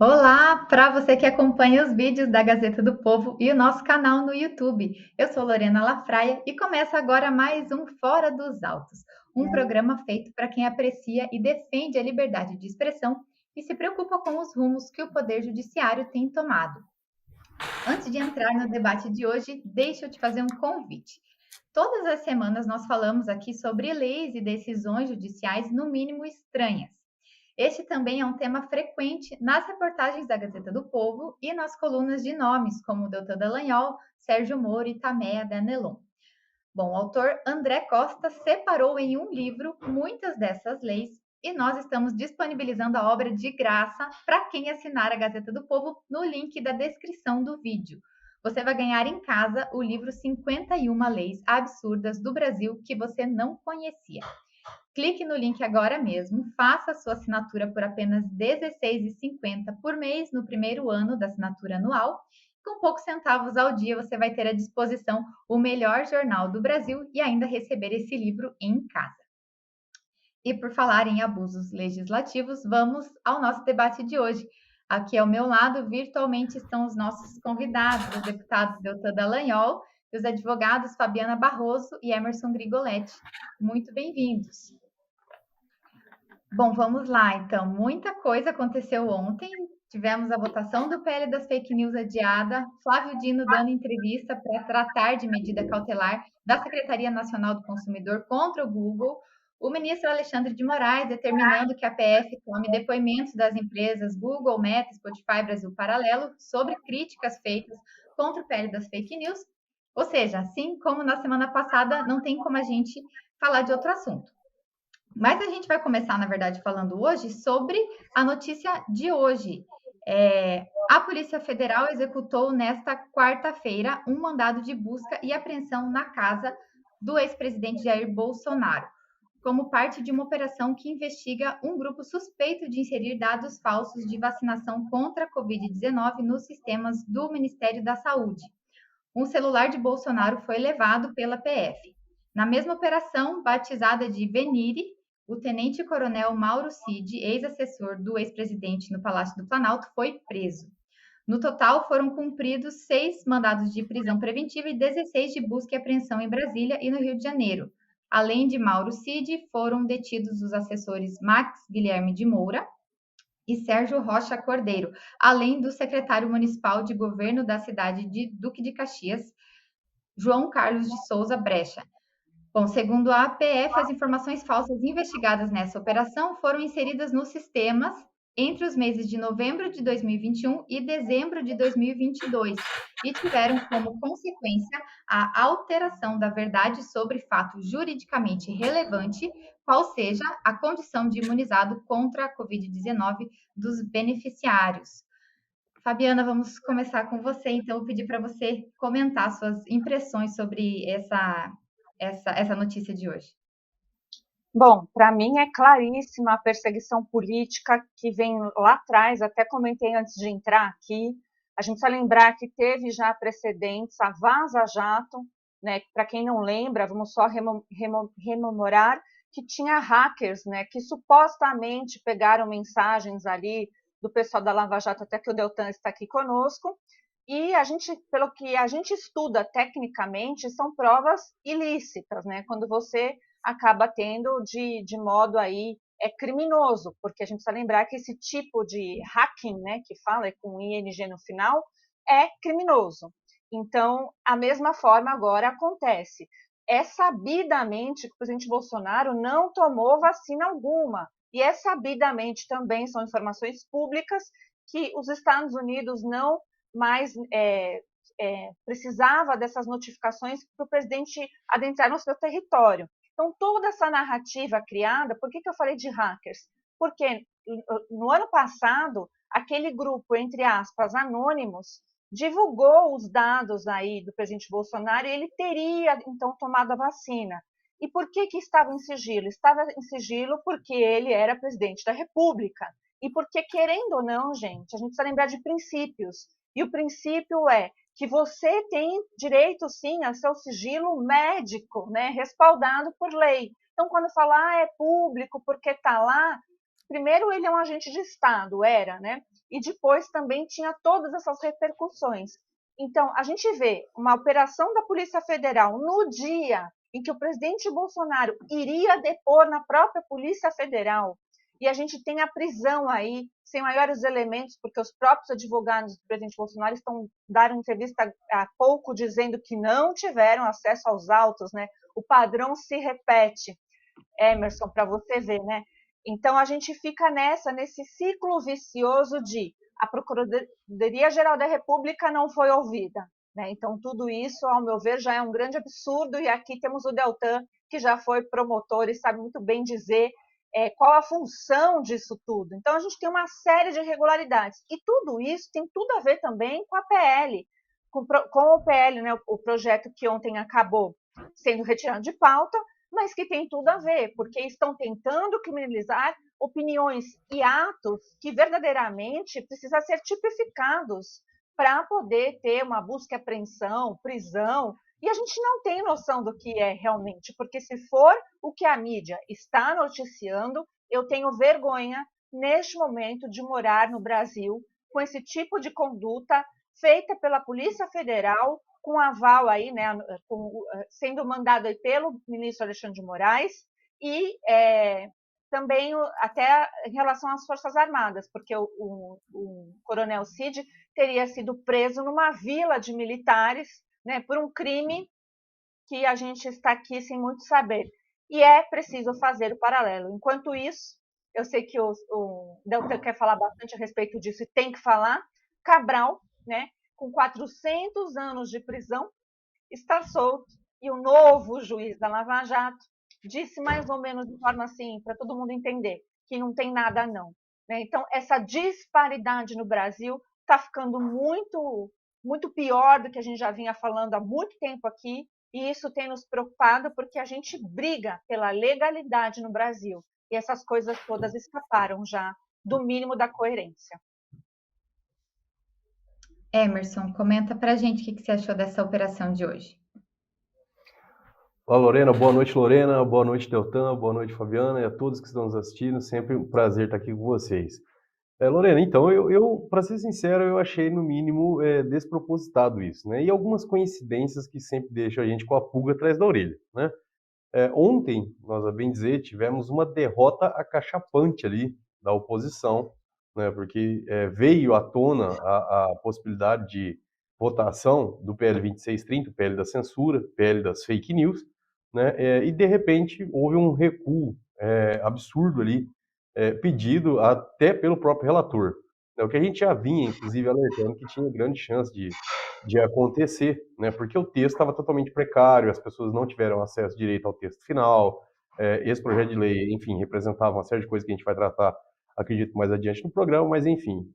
Olá, para você que acompanha os vídeos da Gazeta do Povo e o nosso canal no YouTube. Eu sou Lorena Lafraia e começa agora mais um Fora dos Autos, um programa feito para quem aprecia e defende a liberdade de expressão e se preocupa com os rumos que o Poder Judiciário tem tomado. Antes de entrar no debate de hoje, deixa eu te fazer um convite. Todas as semanas nós falamos aqui sobre leis e decisões judiciais, no mínimo estranhas. Este também é um tema frequente nas reportagens da Gazeta do Povo e nas colunas de nomes como Deltan Dallagnol, Sérgio Moro e Tameia Danelon. Bom, o autor André Costa separou em um livro muitas dessas leis e nós estamos disponibilizando a obra de graça para quem assinar a Gazeta do Povo no link da descrição do vídeo. Você vai ganhar em casa o livro 51 Leis Absurdas do Brasil que você não conhecia. Clique no link agora mesmo, faça sua assinatura por apenas R$ 16,50 por mês no primeiro ano da assinatura anual. Com poucos centavos ao dia, você vai ter à disposição o melhor jornal do Brasil e ainda receber esse livro em casa. E por falar em abusos legislativos, vamos ao nosso debate de hoje. Aqui ao meu lado, virtualmente, estão os nossos convidados, os deputados Deltan Dallagnol e os advogados Fabiana Barroso e Emerson Grigoletti. Muito bem-vindos. Bom, vamos lá, então. Muita coisa aconteceu ontem. Tivemos a votação do PL das fake news adiada, Flávio Dino dando entrevista para tratar de medida cautelar da Secretaria Nacional do Consumidor contra o Google, o ministro Alexandre de Moraes determinando que a PF tome depoimentos das empresas Google, Meta, Spotify, Brasil Paralelo sobre críticas feitas contra o PL das fake news. Ou seja, assim como na semana passada, não tem como a gente falar de outro assunto. Mas a gente vai começar, na verdade, falando hoje sobre a notícia de hoje. A Polícia Federal executou nesta quarta-feira um mandado de busca e apreensão na casa do ex-presidente Jair Bolsonaro, como parte de uma operação que investiga um grupo suspeito de inserir dados falsos de vacinação contra a Covid-19 nos sistemas do Ministério da Saúde. Um celular de Bolsonaro foi levado pela PF. Na mesma operação, batizada de Venire, o tenente-coronel Mauro Cid, ex-assessor do ex-presidente no Palácio do Planalto, foi preso. No total, foram cumpridos 6 mandados de prisão preventiva e 16 de busca e apreensão em Brasília e no Rio de Janeiro. Além de Mauro Cid, foram detidos os assessores Max Guilherme de Moura e Sérgio Rocha Cordeiro, além do secretário municipal de governo da cidade de Duque de Caxias, João Carlos de Souza Brecha. Bom, segundo a APF, as informações falsas investigadas nessa operação foram inseridas nos sistemas entre os meses de novembro de 2021 e dezembro de 2022 e tiveram como consequência a alteração da verdade sobre fato juridicamente relevante, qual seja a condição de imunizado contra a Covid-19 dos beneficiários. Fabiana, vamos começar com você, então eu pedi para você comentar suas impressões sobre essa notícia de hoje. Bom, para mim é claríssima a perseguição política que vem lá atrás, até comentei antes de entrar aqui. A gente precisa lembrar que teve já precedentes, a Vaza Jato, né? Para quem não lembra, vamos só rememorar que tinha hackers, né? Que supostamente pegaram mensagens ali do pessoal da Lava Jato, até que o Deltan está aqui conosco. E a gente, pelo que a gente estuda tecnicamente, são provas ilícitas, né? Quando você acaba tendo de modo aí criminoso, porque a gente precisa lembrar que esse tipo de hacking, né, que fala com ING no final, é criminoso. Então, a mesma forma agora acontece. É sabidamente que o presidente Bolsonaro não tomou vacina alguma, e é sabidamente também, são informações públicas, que os Estados Unidos não mais precisava dessas notificações para o presidente adentrar no seu território. Então, toda essa narrativa criada, por que eu falei de hackers? Porque no ano passado, aquele grupo, entre aspas, anônimos, divulgou os dados aí do presidente Bolsonaro e ele teria, então, tomado a vacina. E por que estava em sigilo? Estava em sigilo porque ele era presidente da República. E porque, querendo ou não, gente, a gente precisa lembrar de princípios. E o princípio é que você tem direito, sim, a seu sigilo médico, né, respaldado por lei. Então, quando falar é público porque está lá, primeiro ele é um agente de Estado, era, né? E depois também tinha todas essas repercussões. Então, a gente vê uma operação da Polícia Federal no dia em que o presidente Bolsonaro iria depor na própria Polícia Federal, e a gente tem a prisão aí, sem maiores elementos, porque os próprios advogados do presidente Bolsonaro deram entrevista há pouco dizendo que não tiveram acesso aos autos, né? O padrão se repete, Emerson, para você ver, né? Então, a gente fica nesse ciclo vicioso de a Procuradoria-Geral da República não foi ouvida, né? Então, tudo isso, ao meu ver, já é um grande absurdo, e aqui temos o Deltan, que já foi promotor e sabe muito bem dizer qual a função disso tudo. Então, a gente tem uma série de irregularidades, e tudo isso tem tudo a ver também com a PL, com o PL, né, o projeto que ontem acabou sendo retirado de pauta, mas que tem tudo a ver, porque estão tentando criminalizar opiniões e atos que verdadeiramente precisam ser tipificados para poder ter uma busca e apreensão, prisão, e a gente não tem noção do que é realmente, porque se for o que a mídia está noticiando, eu tenho vergonha, neste momento, de morar no Brasil com esse tipo de conduta feita pela Polícia Federal, com aval aí, né, sendo mandado aí pelo ministro Alexandre de Moraes, e também até em relação às Forças Armadas, porque o coronel Cid teria sido preso numa vila de militares, né, por um crime que a gente está aqui sem muito saber. E é preciso fazer o paralelo. Enquanto isso, eu sei que o Deltan quer falar bastante a respeito disso, e tem que falar, Cabral, né, com 400 anos de prisão, está solto, e o novo juiz da Lava Jato disse mais ou menos de forma assim, para todo mundo entender, que não tem nada não. Né? Então, essa disparidade no Brasil está ficando muito, muito pior do que a gente já vinha falando há muito tempo aqui, e isso tem nos preocupado porque a gente briga pela legalidade no Brasil, e essas coisas todas escaparam já do mínimo da coerência. Emerson, comenta pra gente o que você achou dessa operação de hoje. Olá, Lorena. Boa noite, Lorena. Boa noite, Deltan. Boa noite, Fabiana, e a todos que estão nos assistindo. Sempre um prazer estar aqui com vocês. Lorena, então, eu para ser sincero, eu achei, no mínimo, despropositado isso, né? E algumas coincidências que sempre deixam a gente com a pulga atrás da orelha, né? Ontem, nós, a bem dizer, tivemos uma derrota acachapante ali da oposição, né? Porque veio à tona a possibilidade de votação do PL 2630, PL da censura, PL das fake news, né? E, de repente, houve um recuo absurdo ali, pedido até pelo próprio relator. O que a gente já vinha, inclusive, alertando que tinha grande chance de acontecer, né? Porque o texto estava totalmente precário, as pessoas não tiveram acesso direito ao texto final, esse projeto de lei, enfim, representava uma série de coisas que a gente vai tratar, acredito, mais adiante no programa, mas, enfim,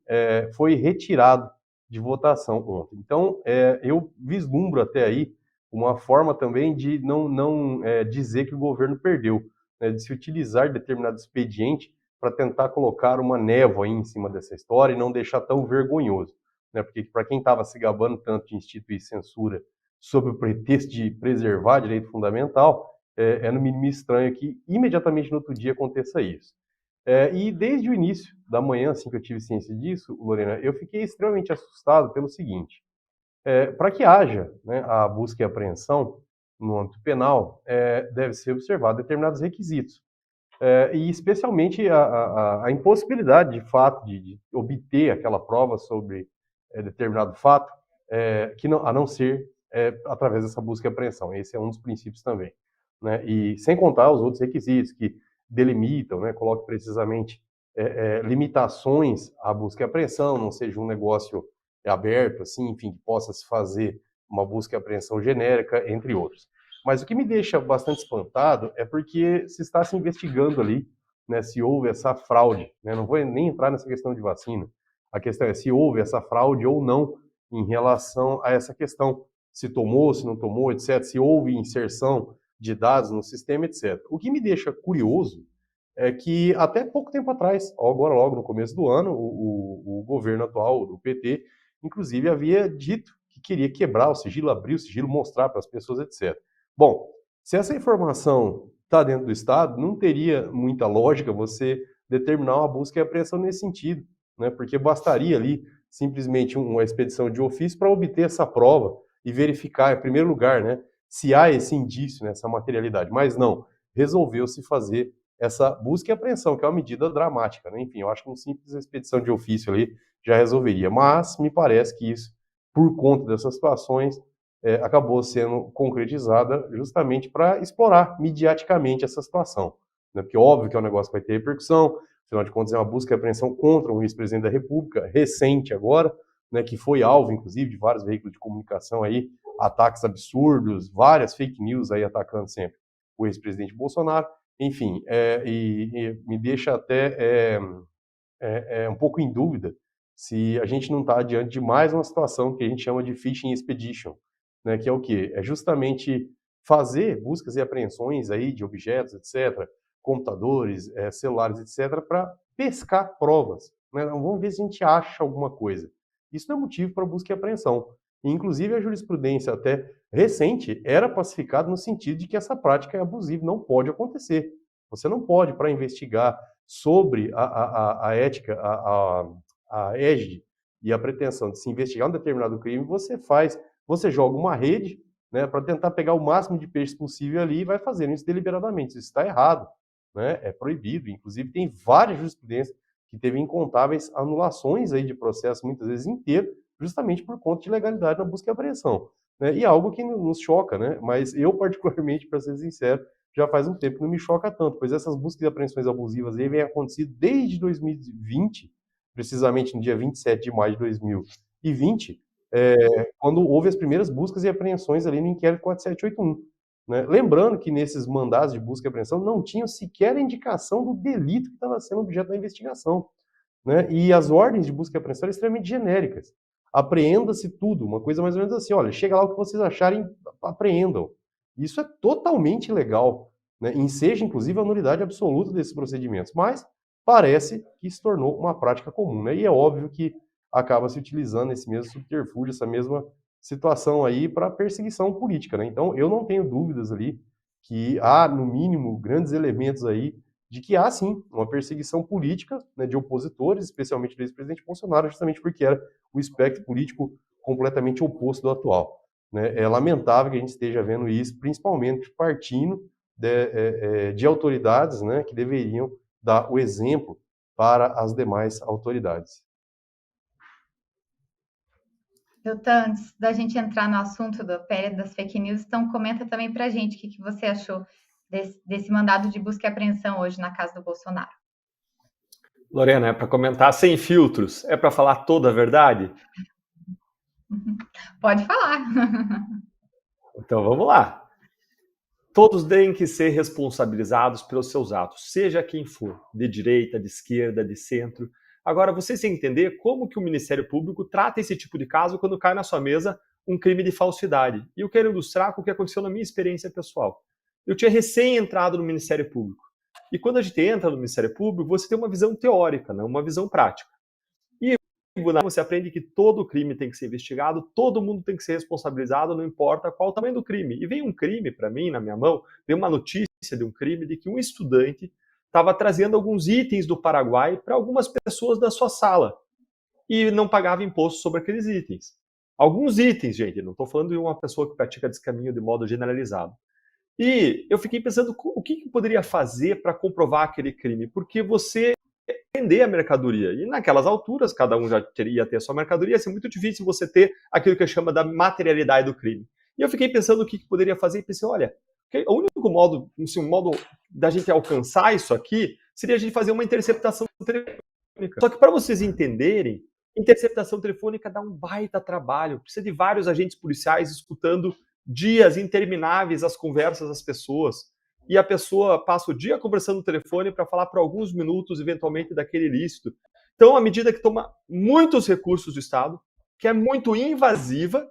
foi retirado de votação ontem. Então, eu vislumbro até aí uma forma também de não dizer que o governo perdeu, né? De se utilizar determinado expediente para tentar colocar uma névoa aí em cima dessa história e não deixar tão vergonhoso, né? Porque para quem estava se gabando tanto de instituir censura sob o pretexto de preservar direito fundamental, é no mínimo estranho que imediatamente no outro dia aconteça isso. E desde o início da manhã, assim que eu tive ciência disso, Lorena, eu fiquei extremamente assustado pelo seguinte: para que haja, né, a busca e apreensão no âmbito penal, deve ser observado determinados requisitos. E especialmente a impossibilidade, de fato, de obter aquela prova sobre determinado fato, a não ser através dessa busca e apreensão. Esse é um dos princípios também, né? E sem contar os outros requisitos que delimitam, né, colocam precisamente limitações à busca e apreensão, não seja um negócio aberto, assim, enfim, que possa se fazer uma busca e apreensão genérica, entre outros. Mas o que me deixa bastante espantado é porque se está se investigando ali, né, se houve essa fraude, né? Não vou nem entrar nessa questão de vacina. A questão é se houve essa fraude ou não em relação a essa questão. Se tomou, se não tomou, etc. Se houve inserção de dados no sistema, etc. O que me deixa curioso é que até pouco tempo atrás, agora logo no começo do ano, o governo atual, do PT, inclusive havia dito que queria quebrar o sigilo, abrir o sigilo, mostrar para as pessoas, etc. Bom, se essa informação está dentro do Estado, não teria muita lógica você determinar uma busca e apreensão nesse sentido, né? Porque bastaria ali simplesmente uma expedição de ofício para obter essa prova e verificar, em primeiro lugar, né, se há esse indício, né, essa materialidade. Mas não, resolveu-se fazer essa busca e apreensão, que é uma medida dramática, né? Enfim, eu acho que uma simples expedição de ofício ali já resolveria. Mas me parece que isso, por conta dessas situações, acabou sendo concretizada justamente para explorar mediaticamente essa situação, né? Porque óbvio que é um negócio que vai ter repercussão, afinal de contas é uma busca e apreensão contra um ex-presidente da República, recente agora, né, que foi alvo, inclusive, de vários veículos de comunicação aí, ataques absurdos, várias fake news aí atacando sempre o ex-presidente Bolsonaro, enfim, e me deixa até um pouco em dúvida se a gente não está diante de mais uma situação que a gente chama de fishing expedition, né, que é o quê? É justamente fazer buscas e apreensões aí de objetos, etc., computadores, celulares, etc., para pescar provas, né? Vamos ver se a gente acha alguma coisa. Isso não é motivo para busca e apreensão. Inclusive, a jurisprudência até recente era pacificada no sentido de que essa prática é abusiva, não pode acontecer. Você não pode, para investigar sobre a ética, a égide e a pretensão de se investigar um determinado crime, você joga uma rede, né, para tentar pegar o máximo de peixes possível ali e vai fazendo isso deliberadamente. Isso está errado, né, é proibido. Inclusive, tem várias jurisprudências que teve incontáveis anulações aí de processo, muitas vezes inteiro, justamente por conta de ilegalidade na busca e apreensão, né? E algo que nos choca, né? Mas eu, particularmente, para ser sincero, já faz um tempo que não me choca tanto, pois essas buscas e apreensões abusivas aí vêm acontecendo desde 2020, precisamente no dia 27 de maio de 2020, quando houve as primeiras buscas e apreensões ali no inquérito 4781. Né? Lembrando que nesses mandados de busca e apreensão não tinham sequer a indicação do delito que estava sendo objeto da investigação. Né? E as ordens de busca e apreensão eram extremamente genéricas. Apreenda-se tudo, uma coisa mais ou menos assim, olha, chega lá o que vocês acharem, apreendam. Isso é totalmente ilegal, né? Enseja, inclusive, a nulidade absoluta desses procedimentos, mas parece que se tornou uma prática comum, né? E é óbvio que acaba se utilizando esse mesmo subterfúgio, essa mesma situação aí para perseguição política, né? Então, eu não tenho dúvidas ali que há, no mínimo, grandes elementos aí de que há, sim, uma perseguição política, né, de opositores, especialmente do ex-presidente Bolsonaro, justamente porque era o espectro político completamente oposto do atual. Né? É lamentável que a gente esteja vendo isso, principalmente partindo de autoridades, né, que deveriam dar o exemplo para as demais autoridades. Deltan, antes da gente entrar no assunto da PL das fake news, então comenta também para a gente o que você achou desse mandado de busca e apreensão hoje na casa do Bolsonaro. Lorena, é para comentar sem filtros? É para falar toda a verdade? Pode falar. Então vamos lá. Todos têm que ser responsabilizados pelos seus atos, seja quem for, de direita, de esquerda, de centro. Agora, vocês têm que entender como que o Ministério Público trata esse tipo de caso quando cai na sua mesa um crime de falsidade. E eu quero ilustrar com o que aconteceu na minha experiência pessoal. Eu tinha recém entrado no Ministério Público. E quando a gente entra no Ministério Público, você tem uma visão teórica, né? Uma visão prática. E você aprende que todo crime tem que ser investigado, todo mundo tem que ser responsabilizado, não importa qual o tamanho do crime. E veio um crime para mim, na minha mão, veio uma notícia de um crime de que um estudante estava trazendo alguns itens do Paraguai para algumas pessoas da sua sala e não pagava imposto sobre aqueles itens. Alguns itens, gente, não estou falando de uma pessoa que pratica descaminho de modo generalizado. E eu fiquei pensando o que poderia fazer para comprovar aquele crime, porque você vender a mercadoria, e naquelas alturas, cada um já teria ter a sua mercadoria, ia ser muito difícil você ter aquilo que chama da materialidade do crime. E eu fiquei pensando o que poderia fazer, e pensei, olha, o único modo, assim, um modo da gente alcançar isso aqui, seria a gente fazer uma interceptação telefônica. Só que para vocês entenderem, interceptação telefônica dá um baita trabalho, precisa de vários agentes policiais escutando dias intermináveis as conversas das pessoas, e a pessoa passa o dia conversando no telefone para falar por alguns minutos, eventualmente, daquele ilícito. Então, a medida que toma muitos recursos do Estado, que é muito invasiva.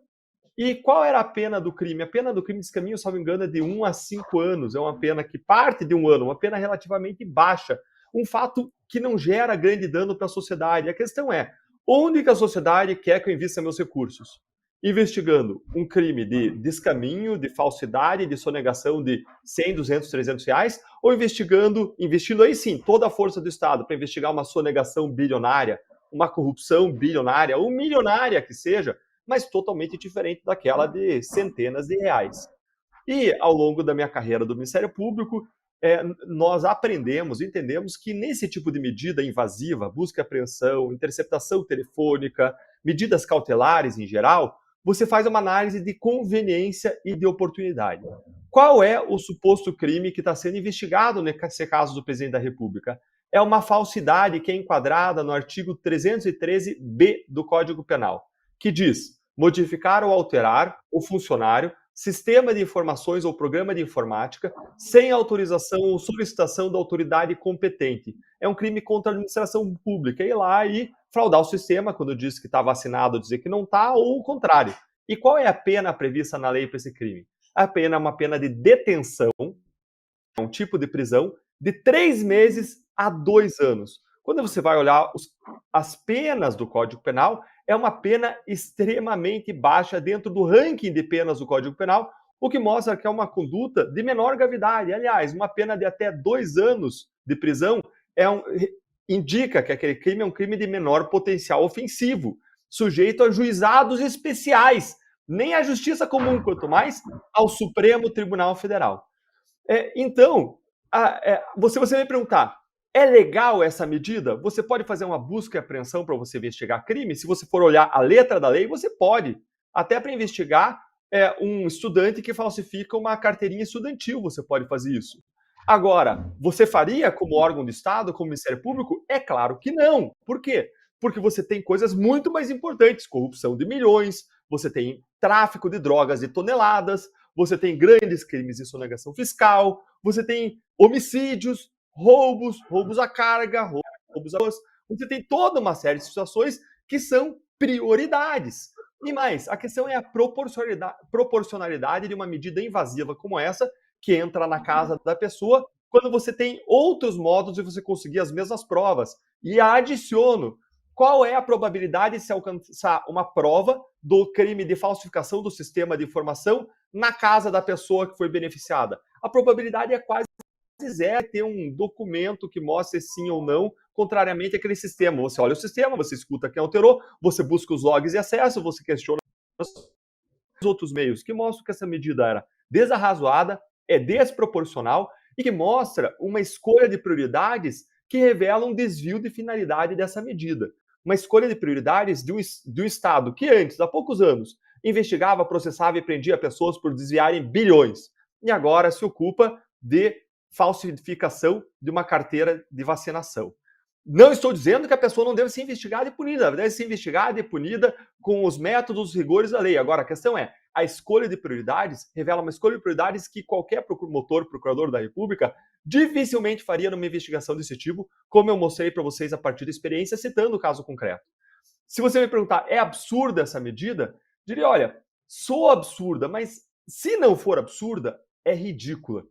E qual era a pena do crime? A pena do crime de descaminho, se não me engano, é de 1 a 5 anos. É uma pena que parte de 1 ano, uma pena relativamente baixa. Um fato que não gera grande dano para a sociedade. A questão é, onde que a sociedade quer que eu invista meus recursos? investigando um crime de descaminho, de falsidade, de sonegação de 100, 200, 300 reais, ou investindo aí sim toda a força do Estado para investigar uma sonegação bilionária, uma corrupção bilionária ou milionária que seja, mas totalmente diferente daquela de centenas de reais. E ao longo da minha carreira do Ministério Público, nós entendemos que nesse tipo de medida invasiva, busca e apreensão, interceptação telefônica, medidas cautelares em geral, você faz uma análise de conveniência e de oportunidade. Qual é o suposto crime que está sendo investigado nesse caso do presidente da República? É uma falsidade que é enquadrada no artigo 313-B do Código Penal, que diz modificar ou alterar o funcionário, sistema de informações ou programa de informática, sem autorização ou solicitação da autoridade competente. É um crime contra a administração pública. Ir lá e fraudar o sistema, quando diz que está vacinado, dizer que não está, ou o contrário. E qual é a pena prevista na lei para esse crime? A pena é uma pena de detenção, um tipo de prisão, de 3 meses a 2 anos. Quando você vai olhar as penas do Código Penal, é uma pena extremamente baixa dentro do ranking de penas do Código Penal, o que mostra que é uma conduta de menor gravidade. Aliás, uma pena de até 2 anos de prisão indica que aquele crime é um crime de menor potencial ofensivo, sujeito a juizados especiais, nem à Justiça Comum, quanto mais ao Supremo Tribunal Federal. Então, você vai perguntar, é legal essa medida? Você pode fazer uma busca e apreensão para você investigar crime? Se você for olhar a letra da lei, você pode. Até para investigar um estudante que falsifica uma carteirinha estudantil, você pode fazer isso. Agora, você faria como órgão de Estado, como Ministério Público? É claro que não. Por quê? Porque você tem coisas muito mais importantes, corrupção de milhões, você tem tráfico de drogas de toneladas, você tem grandes crimes de sonegação fiscal, você tem homicídios, roubos à carga, roubos a boas. Você tem toda uma série de situações que são prioridades. E mais, a questão é a proporcionalidade de uma medida invasiva como essa, que entra na casa da pessoa, quando você tem outros modos de você conseguir as mesmas provas. E adiciono, qual é a probabilidade de se alcançar uma prova do crime de falsificação do sistema de informação na casa da pessoa que foi beneficiada? A probabilidade é quase zero ter um documento que mostre sim ou não, contrariamente àquele sistema. Você olha o sistema, você escuta quem alterou, você busca os logs de acesso, você questiona os outros meios, que mostram que essa medida era desarrazoada, é desproporcional e que mostra uma escolha de prioridades que revela um desvio de finalidade dessa medida. Uma escolha de prioridades de um Estado que antes, há poucos anos, investigava, processava e prendia pessoas por desviarem bilhões. E agora se ocupa de falsificação de uma carteira de vacinação. Não estou dizendo que a pessoa não deve ser investigada e punida, ela deve ser investigada e punida com os métodos, os rigores da lei. Agora, a questão é, a escolha de prioridades revela uma escolha de prioridades que qualquer procurador da República dificilmente faria numa investigação desse tipo, como eu mostrei para vocês a partir da experiência, citando o caso concreto. Se você me perguntar, é absurda essa medida? Diria, olha, sou absurda, mas se não for absurda, é ridícula.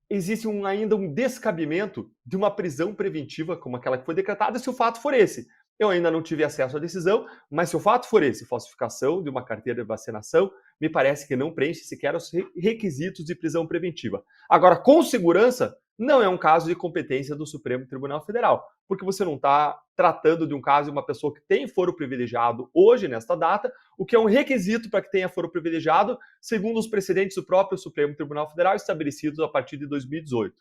Existe ainda um descabimento de uma prisão preventiva como aquela que foi decretada, se o fato for esse. Eu ainda não tive acesso à decisão, mas se o fato for esse, falsificação de uma carteira de vacinação, me parece que não preenche sequer os requisitos de prisão preventiva. Agora, com segurança, não é um caso de competência do Supremo Tribunal Federal, porque você não está tratando de um caso de uma pessoa que tem foro privilegiado hoje, nesta data, o que é um requisito para que tenha foro privilegiado, segundo os precedentes do próprio Supremo Tribunal Federal, estabelecidos a partir de 2018.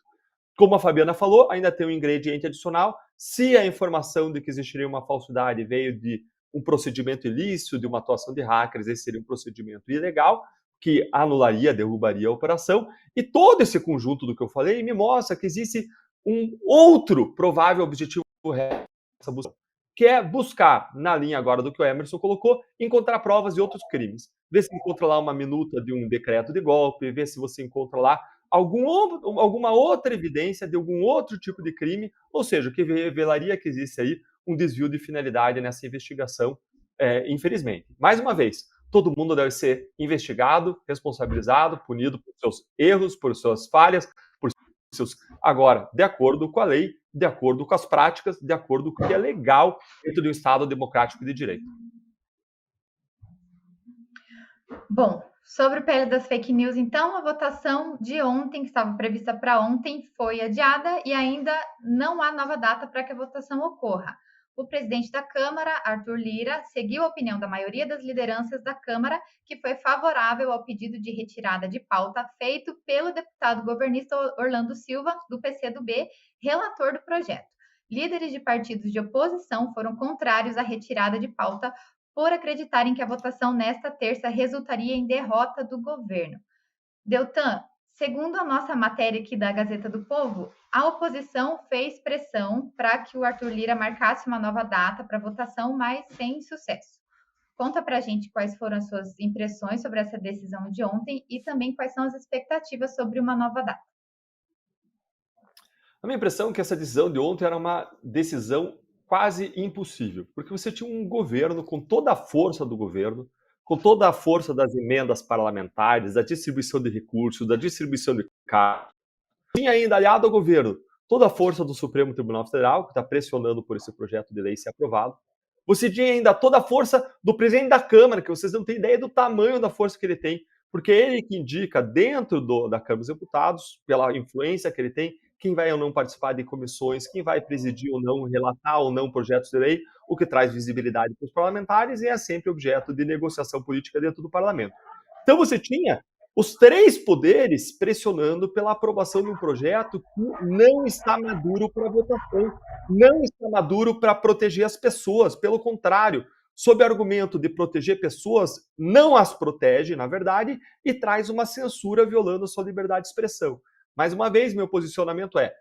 Como a Fabiana falou, ainda tem um ingrediente adicional. Se a informação de que existiria uma falsidade veio de um procedimento ilícito, de uma atuação de hackers, esse seria um procedimento ilegal, que anularia, derrubaria a operação. E todo esse conjunto do que eu falei me mostra que existe um outro provável objetivo dessa busca, que é buscar, na linha agora do que o Emerson colocou, encontrar provas de outros crimes. Ver se encontra lá uma minuta de um decreto de golpe, ver se você encontra lá alguma outra evidência de algum outro tipo de crime, ou seja, que revelaria que existe aí um desvio de finalidade nessa investigação, infelizmente. Mais uma vez, todo mundo deve ser investigado, responsabilizado, punido por seus erros, por suas falhas, por seus... Agora, de acordo com a lei, de acordo com as práticas, de acordo com o que é legal dentro de um Estado democrático de direito. Bom, sobre o PL das fake news, então, a votação de ontem, que estava prevista para ontem, foi adiada e ainda não há nova data para que a votação ocorra. O presidente da Câmara, Arthur Lira, seguiu a opinião da maioria das lideranças da Câmara, que foi favorável ao pedido de retirada de pauta feito pelo deputado governista Orlando Silva, do PCdoB, relator do projeto. Líderes de partidos de oposição foram contrários à retirada de pauta por acreditarem que a votação nesta terça resultaria em derrota do governo. Deltan, segundo a nossa matéria aqui da Gazeta do Povo, a oposição fez pressão para que o Arthur Lira marcasse uma nova data para votação, mas sem sucesso. Conta para a gente quais foram as suas impressões sobre essa decisão de ontem e também quais são as expectativas sobre uma nova data. A minha impressão é que essa decisão de ontem era uma decisão quase impossível, porque você tinha um governo com toda a força do governo, com toda a força das emendas parlamentares, da distribuição de recursos, da distribuição de cargos. Tinha ainda aliado ao governo toda a força do Supremo Tribunal Federal, que está pressionando por esse projeto de lei ser aprovado. Você tinha ainda toda a força do presidente da Câmara, que vocês não têm ideia do tamanho da força que ele tem, porque é ele que indica dentro da Câmara dos Deputados, pela influência que ele tem, quem vai ou não participar de comissões, quem vai presidir ou não, relatar ou não projetos de lei, o que traz visibilidade para os parlamentares e é sempre objeto de negociação política dentro do parlamento. Então você tinha os três poderes pressionando pela aprovação de um projeto que não está maduro para votação, não está maduro para proteger as pessoas, pelo contrário, sob o argumento de proteger pessoas, não as protege, na verdade, e traz uma censura violando a sua liberdade de expressão. Mais uma vez, meu posicionamento é: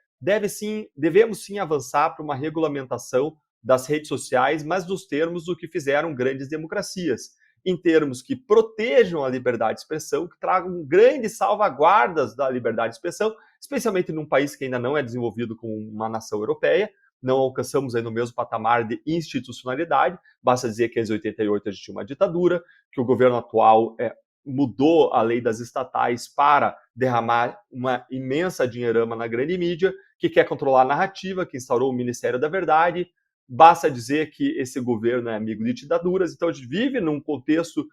devemos sim avançar para uma regulamentação das redes sociais, mas nos termos do que fizeram grandes democracias, em termos que protejam a liberdade de expressão, que tragam grandes salvaguardas da liberdade de expressão, especialmente num país que ainda não é desenvolvido como uma nação europeia, não alcançamos aí no mesmo patamar de institucionalidade, basta dizer que em 88 a gente tinha uma ditadura, que o governo atual mudou a lei das estatais para derramar uma imensa dinheirama na grande mídia, que quer controlar a narrativa, que instaurou o Ministério da Verdade. Basta dizer que esse governo é amigo de ditaduras, então a gente vive num contexto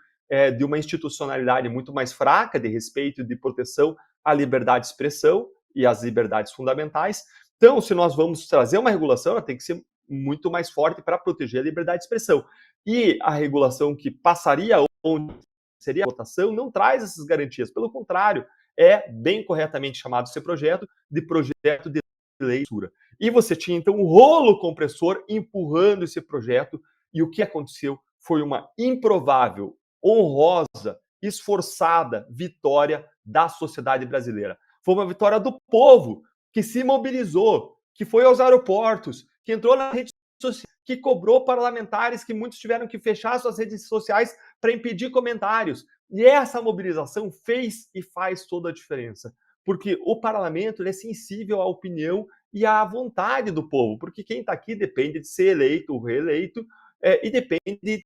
de uma institucionalidade muito mais fraca de respeito e de proteção à liberdade de expressão e às liberdades fundamentais. Então, se nós vamos trazer uma regulação, ela tem que ser muito mais forte para proteger a liberdade de expressão. E a regulação que passaria onde seria a votação não traz essas garantias. Pelo contrário, é bem corretamente chamado esse projeto de leitura. E você tinha, então, um rolo compressor empurrando esse projeto, e o que aconteceu foi uma improvável, honrosa, esforçada vitória da sociedade brasileira. Foi uma vitória do povo, que se mobilizou, que foi aos aeroportos, que entrou nas redes sociais, que cobrou parlamentares que muitos tiveram que fechar suas redes sociais para impedir comentários. E essa mobilização fez e faz toda a diferença. Porque o parlamento ele é sensível à opinião e à vontade do povo, porque quem está aqui depende de ser eleito ou reeleito e depende de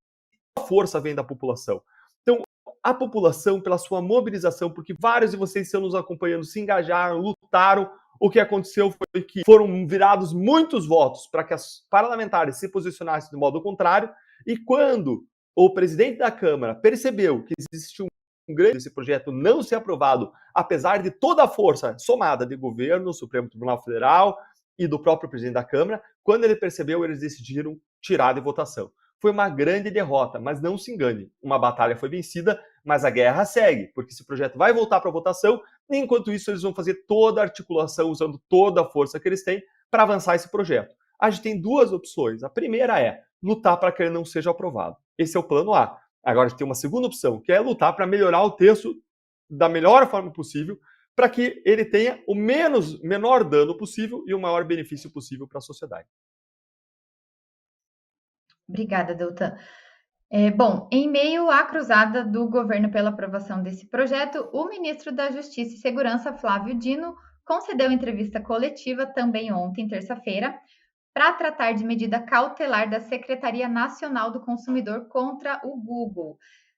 qual força vem da população. Então, a população, pela sua mobilização, porque vários de vocês estão nos acompanhando, se engajaram, lutaram, o que aconteceu foi que foram virados muitos votos para que os parlamentares se posicionassem de modo contrário, e quando o presidente da Câmara percebeu que existia um grande esse projeto não ser aprovado, apesar de toda a força somada de governo, Supremo Tribunal Federal e do próprio presidente da Câmara, quando ele percebeu, eles decidiram tirar de votação. Foi uma grande derrota, mas não se engane, uma batalha foi vencida, mas a guerra segue, porque esse projeto vai voltar para votação, e enquanto isso eles vão fazer toda a articulação, usando toda a força que eles têm para avançar esse projeto. A gente tem duas opções. A primeira é lutar para que ele não seja aprovado. Esse é o plano A. Agora a gente tem uma segunda opção, que é lutar para melhorar o texto da melhor forma possível, para que ele tenha o menor dano possível e o maior benefício possível para a sociedade. Obrigada, Deltan. Bom, em meio à cruzada do governo pela aprovação desse projeto, o ministro da Justiça e Segurança, Flávio Dino, concedeu entrevista coletiva também ontem, terça-feira, para tratar de medida cautelar da Secretaria Nacional do Consumidor contra o Google.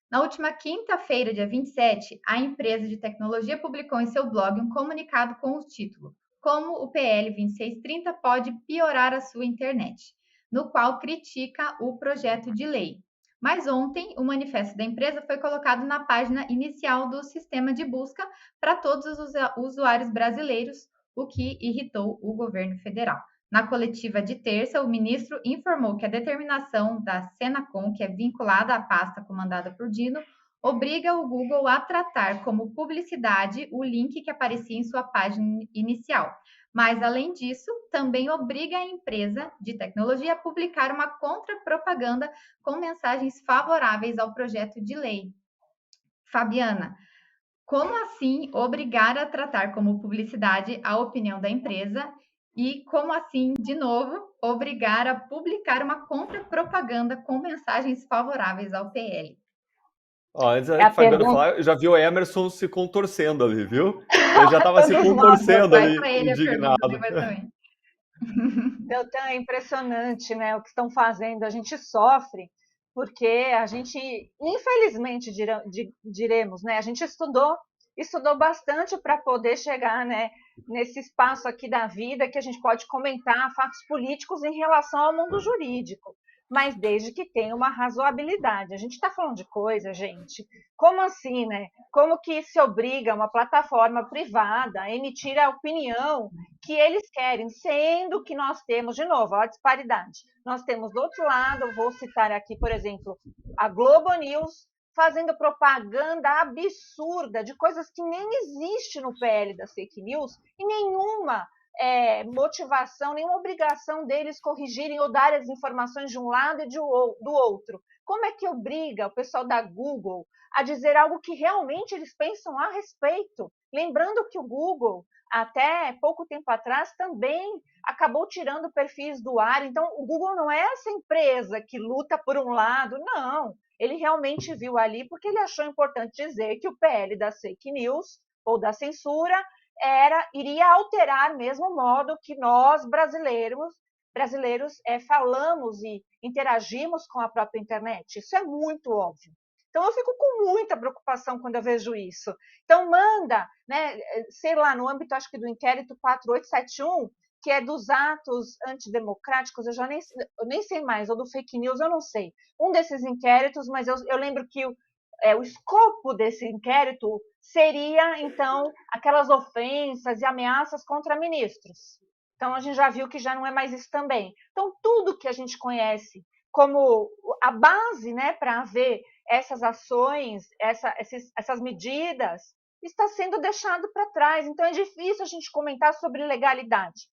Na última quinta-feira, dia 27, a empresa de tecnologia publicou em seu blog um comunicado com o título Como o PL 2630 pode piorar a sua internet, no qual critica o projeto de lei. Mas ontem, o manifesto da empresa foi colocado na página inicial do sistema de busca para todos os usuários brasileiros, o que irritou o governo federal. Na coletiva de terça, o ministro informou que a determinação da Senacom, que é vinculada à pasta comandada por Dino, obriga o Google a tratar como publicidade o link que aparecia em sua página inicial. Mas, além disso, também obriga a empresa de tecnologia a publicar uma contrapropaganda com mensagens favoráveis ao projeto de lei. Fabiana, como assim obrigar a tratar como publicidade a opinião da empresa e como assim, de novo, obrigar a publicar uma contrapropaganda com mensagens favoráveis ao PL? Antes É da a Fabiana pergunta. falar, eu já vi o Emerson se contorcendo ali, viu? Ele já estava se Todos nós. contorcendo Vai ali, para ele a pergunta indignado. depois também. Então, é impressionante, né, o que estão fazendo. A gente sofre porque a gente, infelizmente, diremos, né, a gente estudou bastante para poder chegar, né, nesse espaço aqui da vida que a gente pode comentar fatos políticos em relação ao mundo jurídico, mas desde que tenha uma razoabilidade. A gente está falando de coisa, gente. Como assim, né? Como que se obriga uma plataforma privada a emitir a opinião que eles querem, sendo que nós temos, de novo, a disparidade. Nós temos do outro lado, vou citar aqui, por exemplo, a Globo News fazendo propaganda absurda de coisas que nem existe no PL das fake news e nenhuma motivação, nenhuma obrigação deles corrigirem ou dar as informações de um lado e do outro. Como é que obriga o pessoal da Google a dizer algo que realmente eles pensam a respeito? Lembrando que o Google, até pouco tempo atrás, também acabou tirando perfis do ar. Então, o Google não é essa empresa que luta por um lado, não. Ele realmente viu ali porque ele achou importante dizer que o PL das fake news ou da censura iria alterar mesmo o modo que nós, brasileiros falamos e interagimos com a própria internet. Isso é muito óbvio. Então, eu fico com muita preocupação quando eu vejo isso. Então, manda, né, sei lá, no âmbito, acho que do inquérito 4871, que é dos atos antidemocráticos, eu nem sei mais, ou do fake news, eu não sei. Um desses inquéritos, mas eu lembro que o escopo desse inquérito seria, então, aquelas ofensas e ameaças contra ministros. Então, a gente já viu que já não é mais isso também. Então, tudo que a gente conhece como a base, né, para haver essas ações, essas medidas, está sendo deixado para trás. Então, é difícil a gente comentar sobre legalidade.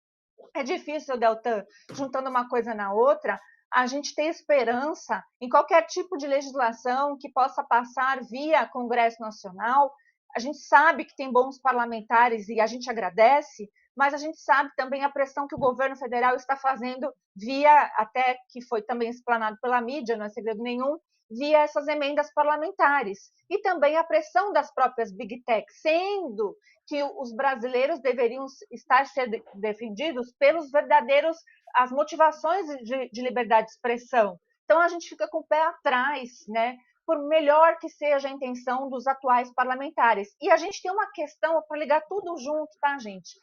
É difícil, Deltan, juntando uma coisa na outra, a gente ter esperança em qualquer tipo de legislação que possa passar via Congresso Nacional. A gente sabe que tem bons parlamentares e a gente agradece, mas a gente sabe também a pressão que o governo federal está fazendo via, até que foi também explanado pela mídia, não é segredo nenhum, via essas emendas parlamentares. E também a pressão das próprias Big Tech, sendo que os brasileiros deveriam estar sendo defendidos pelos verdadeiros, as motivações de liberdade de expressão. Então, a gente fica com o pé atrás, né? Por melhor que seja a intenção dos atuais parlamentares. E a gente tem uma questão, para ligar tudo junto, tá, gente?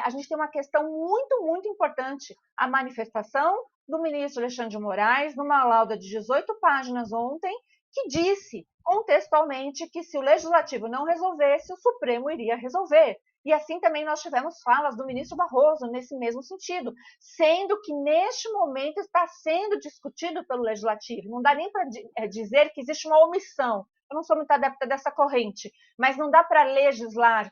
A gente tem uma questão muito, muito importante. A manifestação do ministro Alexandre de Moraes, numa lauda de 18 páginas ontem, que disse contextualmente que se o Legislativo não resolvesse, o Supremo iria resolver. E assim também nós tivemos falas do ministro Barroso nesse mesmo sentido, sendo que neste momento está sendo discutido pelo Legislativo. Não dá nem para dizer que existe uma omissão. Eu não sou muito adepta dessa corrente, mas não dá para legislar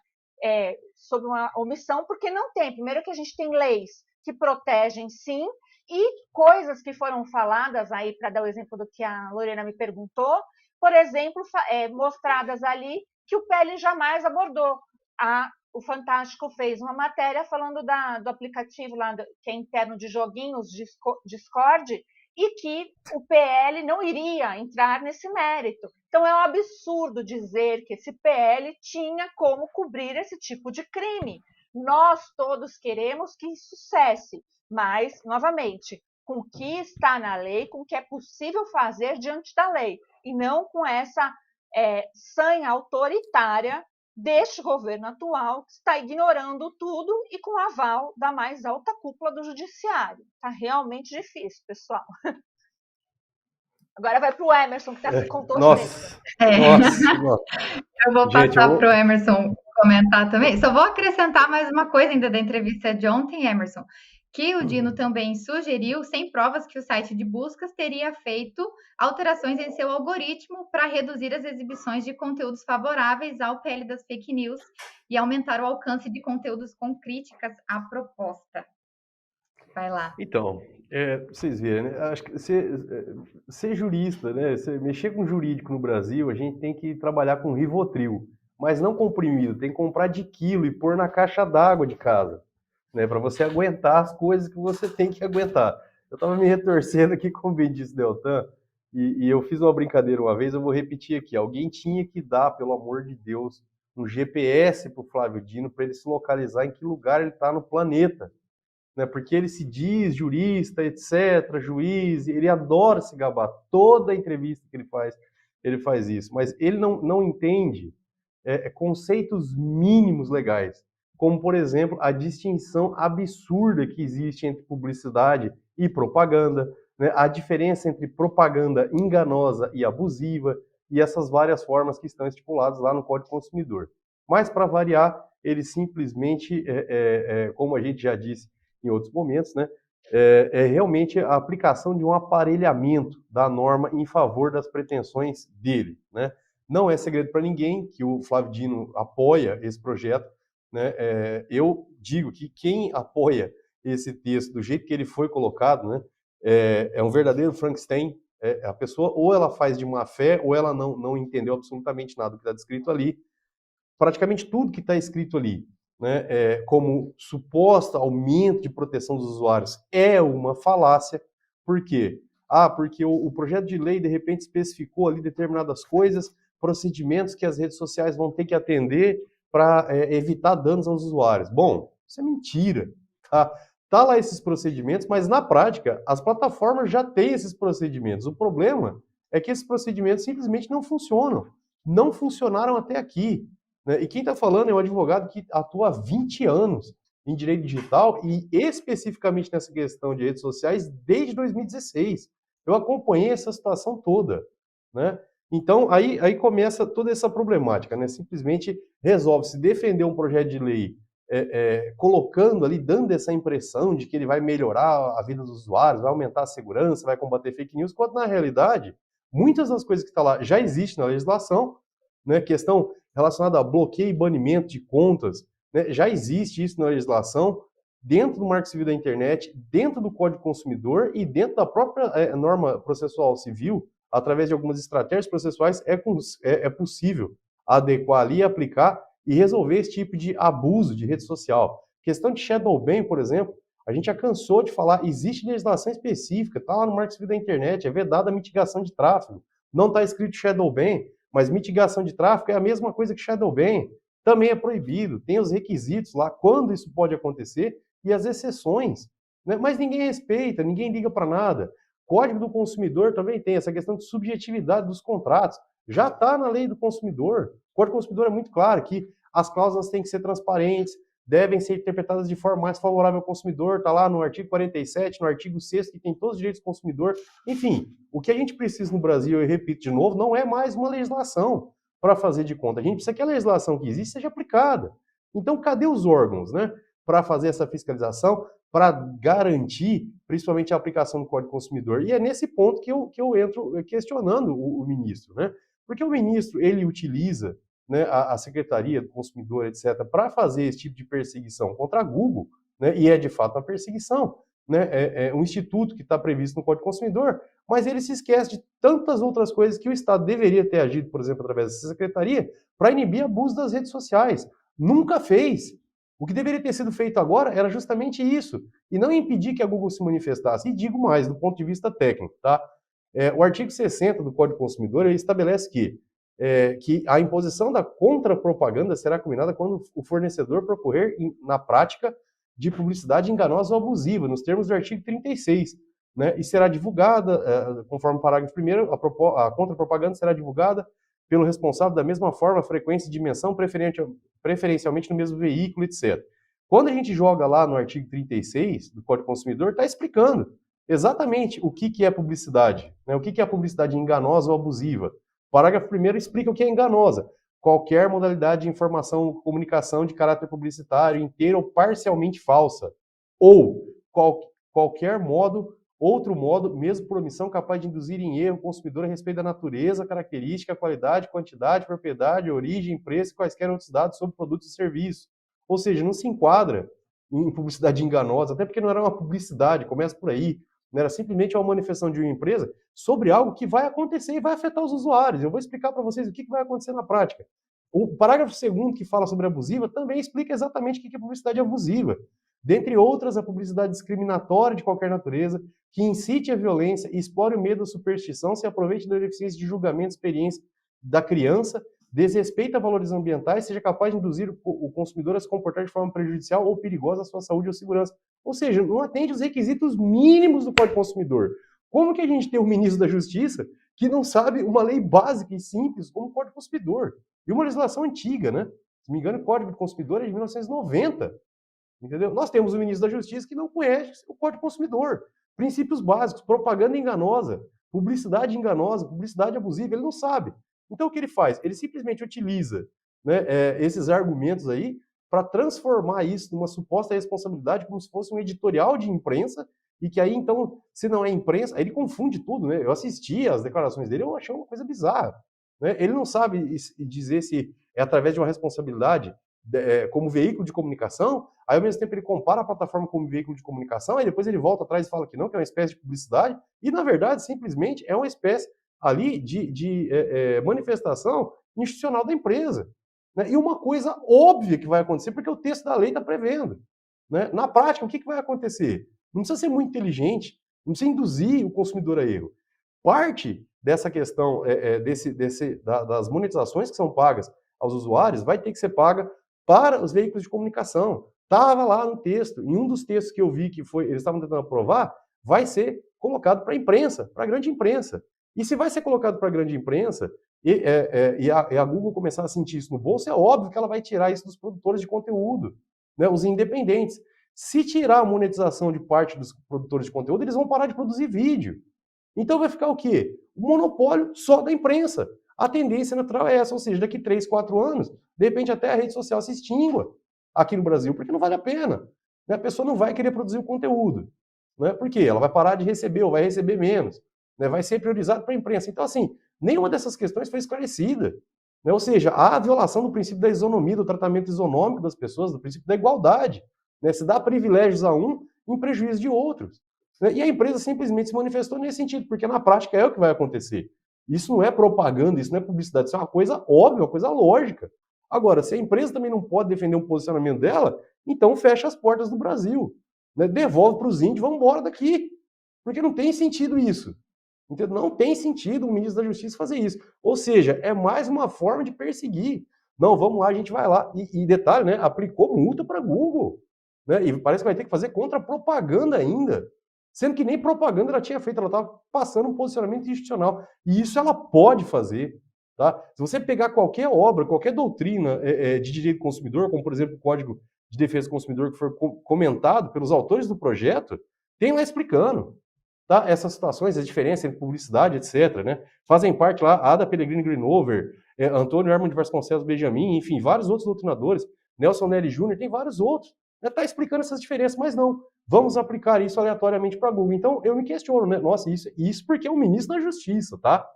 sobre uma omissão, porque não tem. Primeiro que a gente tem leis que protegem, sim, e coisas que foram faladas aí, para dar o exemplo do que a Lorena me perguntou, por exemplo, mostradas ali que o PL jamais abordou. O Fantástico fez uma matéria falando do aplicativo lá, que é interno de joguinhos, Discord, e que o PL não iria entrar nesse mérito. Então, é um absurdo dizer que esse PL tinha como cobrir esse tipo de crime. Nós todos queremos que isso cesse, mas, novamente, com o que está na lei, com o que é possível fazer diante da lei, e não com essa sanha autoritária deste governo atual, que está ignorando tudo e com aval da mais alta cúpula do judiciário. Está realmente difícil, pessoal. Agora vai para o Emerson, que tá com tosse. Nossa, nossa. Eu vou passar para o Emerson comentar também. Só vou acrescentar mais uma coisa ainda da entrevista de ontem, Emerson, que o Dino também sugeriu, sem provas, que o site de buscas teria feito alterações em seu algoritmo para reduzir as exibições de conteúdos favoráveis ao PL das fake news e aumentar o alcance de conteúdos com críticas à proposta. Vai lá. Então, vocês verem, né? Acho que ser jurista, né? Mexer com jurídico no Brasil, a gente tem que trabalhar com Rivotril, mas não comprimido, tem que comprar de quilo e pôr na caixa d'água de casa, né? Para você aguentar as coisas que você tem que aguentar. Eu estava me retorcendo aqui com o Bendito Deltan e eu fiz uma brincadeira uma vez, eu vou repetir aqui. Alguém tinha que dar, pelo amor de Deus, um GPS para o Flávio Dino para ele se localizar em que lugar ele está no planeta. Né, porque ele se diz jurista, etc., juiz, ele adora se gabar. Toda entrevista que ele faz isso. Mas ele não entende conceitos mínimos legais, como, por exemplo, a distinção absurda que existe entre publicidade e propaganda, né, a diferença entre propaganda enganosa e abusiva, e essas várias formas que estão estipuladas lá no Código do Consumidor. Mas, para variar, ele simplesmente, como a gente já disse, em outros momentos, né, realmente a aplicação de um aparelhamento da norma em favor das pretensões dele, né? Não é segredo para ninguém que o Flávio Dino apoia esse projeto, né? Eu digo que quem apoia esse texto do jeito que ele foi colocado, né, é um verdadeiro Frankenstein. A pessoa ou ela faz de má fé ou ela não entendeu absolutamente nada do que está descrito ali. Praticamente tudo que está escrito ali, né, como suposto aumento de proteção dos usuários, é uma falácia. Por quê? Porque o projeto de lei, de repente, especificou ali determinadas coisas, procedimentos que as redes sociais vão ter que atender para evitar danos aos usuários. Bom, isso é mentira. Tá lá esses procedimentos, mas na prática, as plataformas já têm esses procedimentos. O problema é que esses procedimentos simplesmente não funcionam. Não funcionaram até aqui. E quem está falando é um advogado que atua há 20 anos em direito digital e especificamente nessa questão de redes sociais desde 2016. Eu acompanhei essa situação toda, né? Então, aí começa toda essa problemática, né? Simplesmente resolve-se defender um projeto de lei colocando ali, dando essa impressão de que ele vai melhorar a vida dos usuários, vai aumentar a segurança, vai combater fake news, quando na realidade, muitas das coisas que estão lá já existem na legislação, né? Questão relacionada a bloqueio e banimento de contas, né? Já existe isso na legislação, dentro do Marco Civil da Internet, dentro do Código do Consumidor e dentro da própria norma processual civil, através de algumas estratégias processuais, é possível adequar ali, aplicar e resolver esse tipo de abuso de rede social. Questão de shadow ban, por exemplo, a gente já cansou de falar, existe legislação específica, está lá no Marco Civil da Internet, é vedada a mitigação de tráfego, não está escrito shadow ban, mas mitigação de tráfego é a mesma coisa que shadow ban, também é proibido, tem os requisitos lá, quando isso pode acontecer, e as exceções, né? Mas ninguém respeita, ninguém liga para nada. Código do Consumidor também tem essa questão de subjetividade dos contratos, já está na lei do consumidor. O Código do Consumidor é muito claro que as cláusulas têm que ser transparentes, devem ser interpretadas de forma mais favorável ao consumidor, está lá no artigo 47, no artigo 6º, que tem todos os direitos do consumidor. Enfim, o que a gente precisa no Brasil, eu repito de novo, não é mais uma legislação para fazer de conta. A gente precisa que a legislação que existe seja aplicada. Então, cadê os órgãos, né, para fazer essa fiscalização, para garantir, principalmente, a aplicação do Código do Consumidor? E é nesse ponto que eu entro questionando o ministro, né? Porque o ministro, ele utiliza, né, a Secretaria do Consumidor, etc., para fazer esse tipo de perseguição contra a Google, né, e é de fato uma perseguição, né, é um instituto que está previsto no Código do Consumidor, mas ele se esquece de tantas outras coisas que o Estado deveria ter agido, por exemplo, através dessa secretaria, para inibir abuso das redes sociais. Nunca fez. O que deveria ter sido feito agora era justamente isso, e não impedir que a Google se manifestasse. E digo mais, do ponto de vista técnico, tá? O artigo 60 do Código do Consumidor, ele estabelece que a imposição da contrapropaganda será combinada quando o fornecedor procorrer na prática de publicidade enganosa ou abusiva, nos termos do artigo 36, né? E será divulgada, conforme o parágrafo 1º, a contrapropaganda será divulgada pelo responsável da mesma forma, frequência e dimensão, preferencialmente no mesmo veículo, etc. Quando a gente joga lá no artigo 36 do Código do Consumidor, está explicando exatamente o que é publicidade, né? O que é a publicidade enganosa ou abusiva. O parágrafo 1º explica o que é enganosa. Qualquer modalidade de informação ou comunicação de caráter publicitário, inteira ou parcialmente falsa, ou qualquer outro modo, mesmo por omissão, capaz de induzir em erro o consumidor a respeito da natureza, característica, qualidade, quantidade, propriedade, origem, preço e quaisquer outros dados sobre produtos e serviços. Ou seja, não se enquadra em publicidade enganosa, até porque não era uma publicidade, começa por aí. Não era simplesmente uma manifestação de uma empresa sobre algo que vai acontecer e vai afetar os usuários. Eu vou explicar para vocês o que vai acontecer na prática. O parágrafo 2º, que fala sobre abusiva, também explica exatamente o que é publicidade abusiva. Dentre outras, a publicidade discriminatória de qualquer natureza, que incite a violência, explore o medo ou superstição, se aproveite da deficiência de julgamento e experiência da criança, desrespeita valores ambientais, seja capaz de induzir o consumidor a se comportar de forma prejudicial ou perigosa à sua saúde ou segurança. Ou seja, não atende os requisitos mínimos do Código do Consumidor. Como que a gente tem um ministro da Justiça que não sabe uma lei básica e simples como o Código do Consumidor? E uma legislação antiga, né? Se não me engano, o Código do Consumidor é de 1990. Entendeu? Nós temos um ministro da Justiça que não conhece o Código do Consumidor. Princípios básicos, propaganda enganosa, publicidade abusiva, ele não sabe. Então, o que ele faz? Ele simplesmente utiliza, né, esses argumentos aí para transformar isso numa suposta responsabilidade como se fosse um editorial de imprensa e que aí, então, se não é imprensa, aí ele confunde tudo, né? Eu assisti às declarações dele, eu achei uma coisa bizarra, né? Ele não sabe dizer se é através de uma responsabilidade como veículo de comunicação, aí ao mesmo tempo ele compara a plataforma como veículo de comunicação, aí depois ele volta atrás e fala que não, que é uma espécie de publicidade, e na verdade, simplesmente, é uma espécie ali de manifestação institucional da empresa. Né? E uma coisa óbvia que vai acontecer, porque o texto da lei está prevendo. Né? Na prática, o que vai acontecer? Não precisa ser muito inteligente, não precisa induzir o consumidor a erro. Parte dessa questão das monetizações que são pagas aos usuários vai ter que ser paga para os veículos de comunicação. Estava lá no texto, em um dos textos que eu vi que eles estavam tentando aprovar, vai ser colocado para a imprensa, para a grande imprensa. E se vai ser colocado para a grande imprensa e a Google começar a sentir isso no bolso, é óbvio que ela vai tirar isso dos produtores de conteúdo, né, os independentes. Se tirar a monetização de parte dos produtores de conteúdo, eles vão parar de produzir vídeo. Então vai ficar o quê? O monopólio só da imprensa. A tendência natural é essa, ou seja, daqui 3, 4 anos, de repente até a rede social se extingua aqui no Brasil, porque não vale a pena. Né? A pessoa não vai querer produzir o conteúdo. Né? Por quê? Ela vai parar de receber ou vai receber menos. Né? Vai ser priorizado para a imprensa. Então, assim, nenhuma dessas questões foi esclarecida. Né? Ou seja, há a violação do princípio da isonomia, do tratamento isonômico das pessoas, do princípio da igualdade. Né? Se dá privilégios a um em prejuízo de outros. Né? E a empresa simplesmente se manifestou nesse sentido, porque na prática é o que vai acontecer. Isso não é propaganda, isso não é publicidade, isso é uma coisa óbvia, uma coisa lógica. Agora, se a empresa também não pode defender um posicionamento dela, então fecha as portas do Brasil. Né? Devolve para os índios, vamos embora daqui. Porque não tem sentido isso. Entendeu? Não tem sentido o ministro da Justiça fazer isso. Ou seja, é mais uma forma de perseguir. Não, vamos lá, a gente vai lá. E detalhe, né? Aplicou multa para Google. Né? E parece que vai ter que fazer contra-propaganda ainda. Sendo que nem propaganda ela tinha feito, ela estava passando um posicionamento institucional. E isso ela pode fazer. Tá? Se você pegar qualquer obra, qualquer doutrina de direito do consumidor, como por exemplo o Código de Defesa do Consumidor, que foi comentado pelos autores do projeto, tem lá explicando tá? Essas situações, a diferença entre publicidade, etc. Né? Fazem parte lá Ada Pellegrini Greenover, Antônio Herman de Vasconcelos Benjamin, enfim, vários outros doutrinadores, Nelson Nelly Jr., tem vários outros. Está explicando essas diferenças, mas não. Vamos aplicar isso aleatoriamente para a Google. Então, eu me questiono, né? Nossa, isso porque é um ministro da Justiça, tá?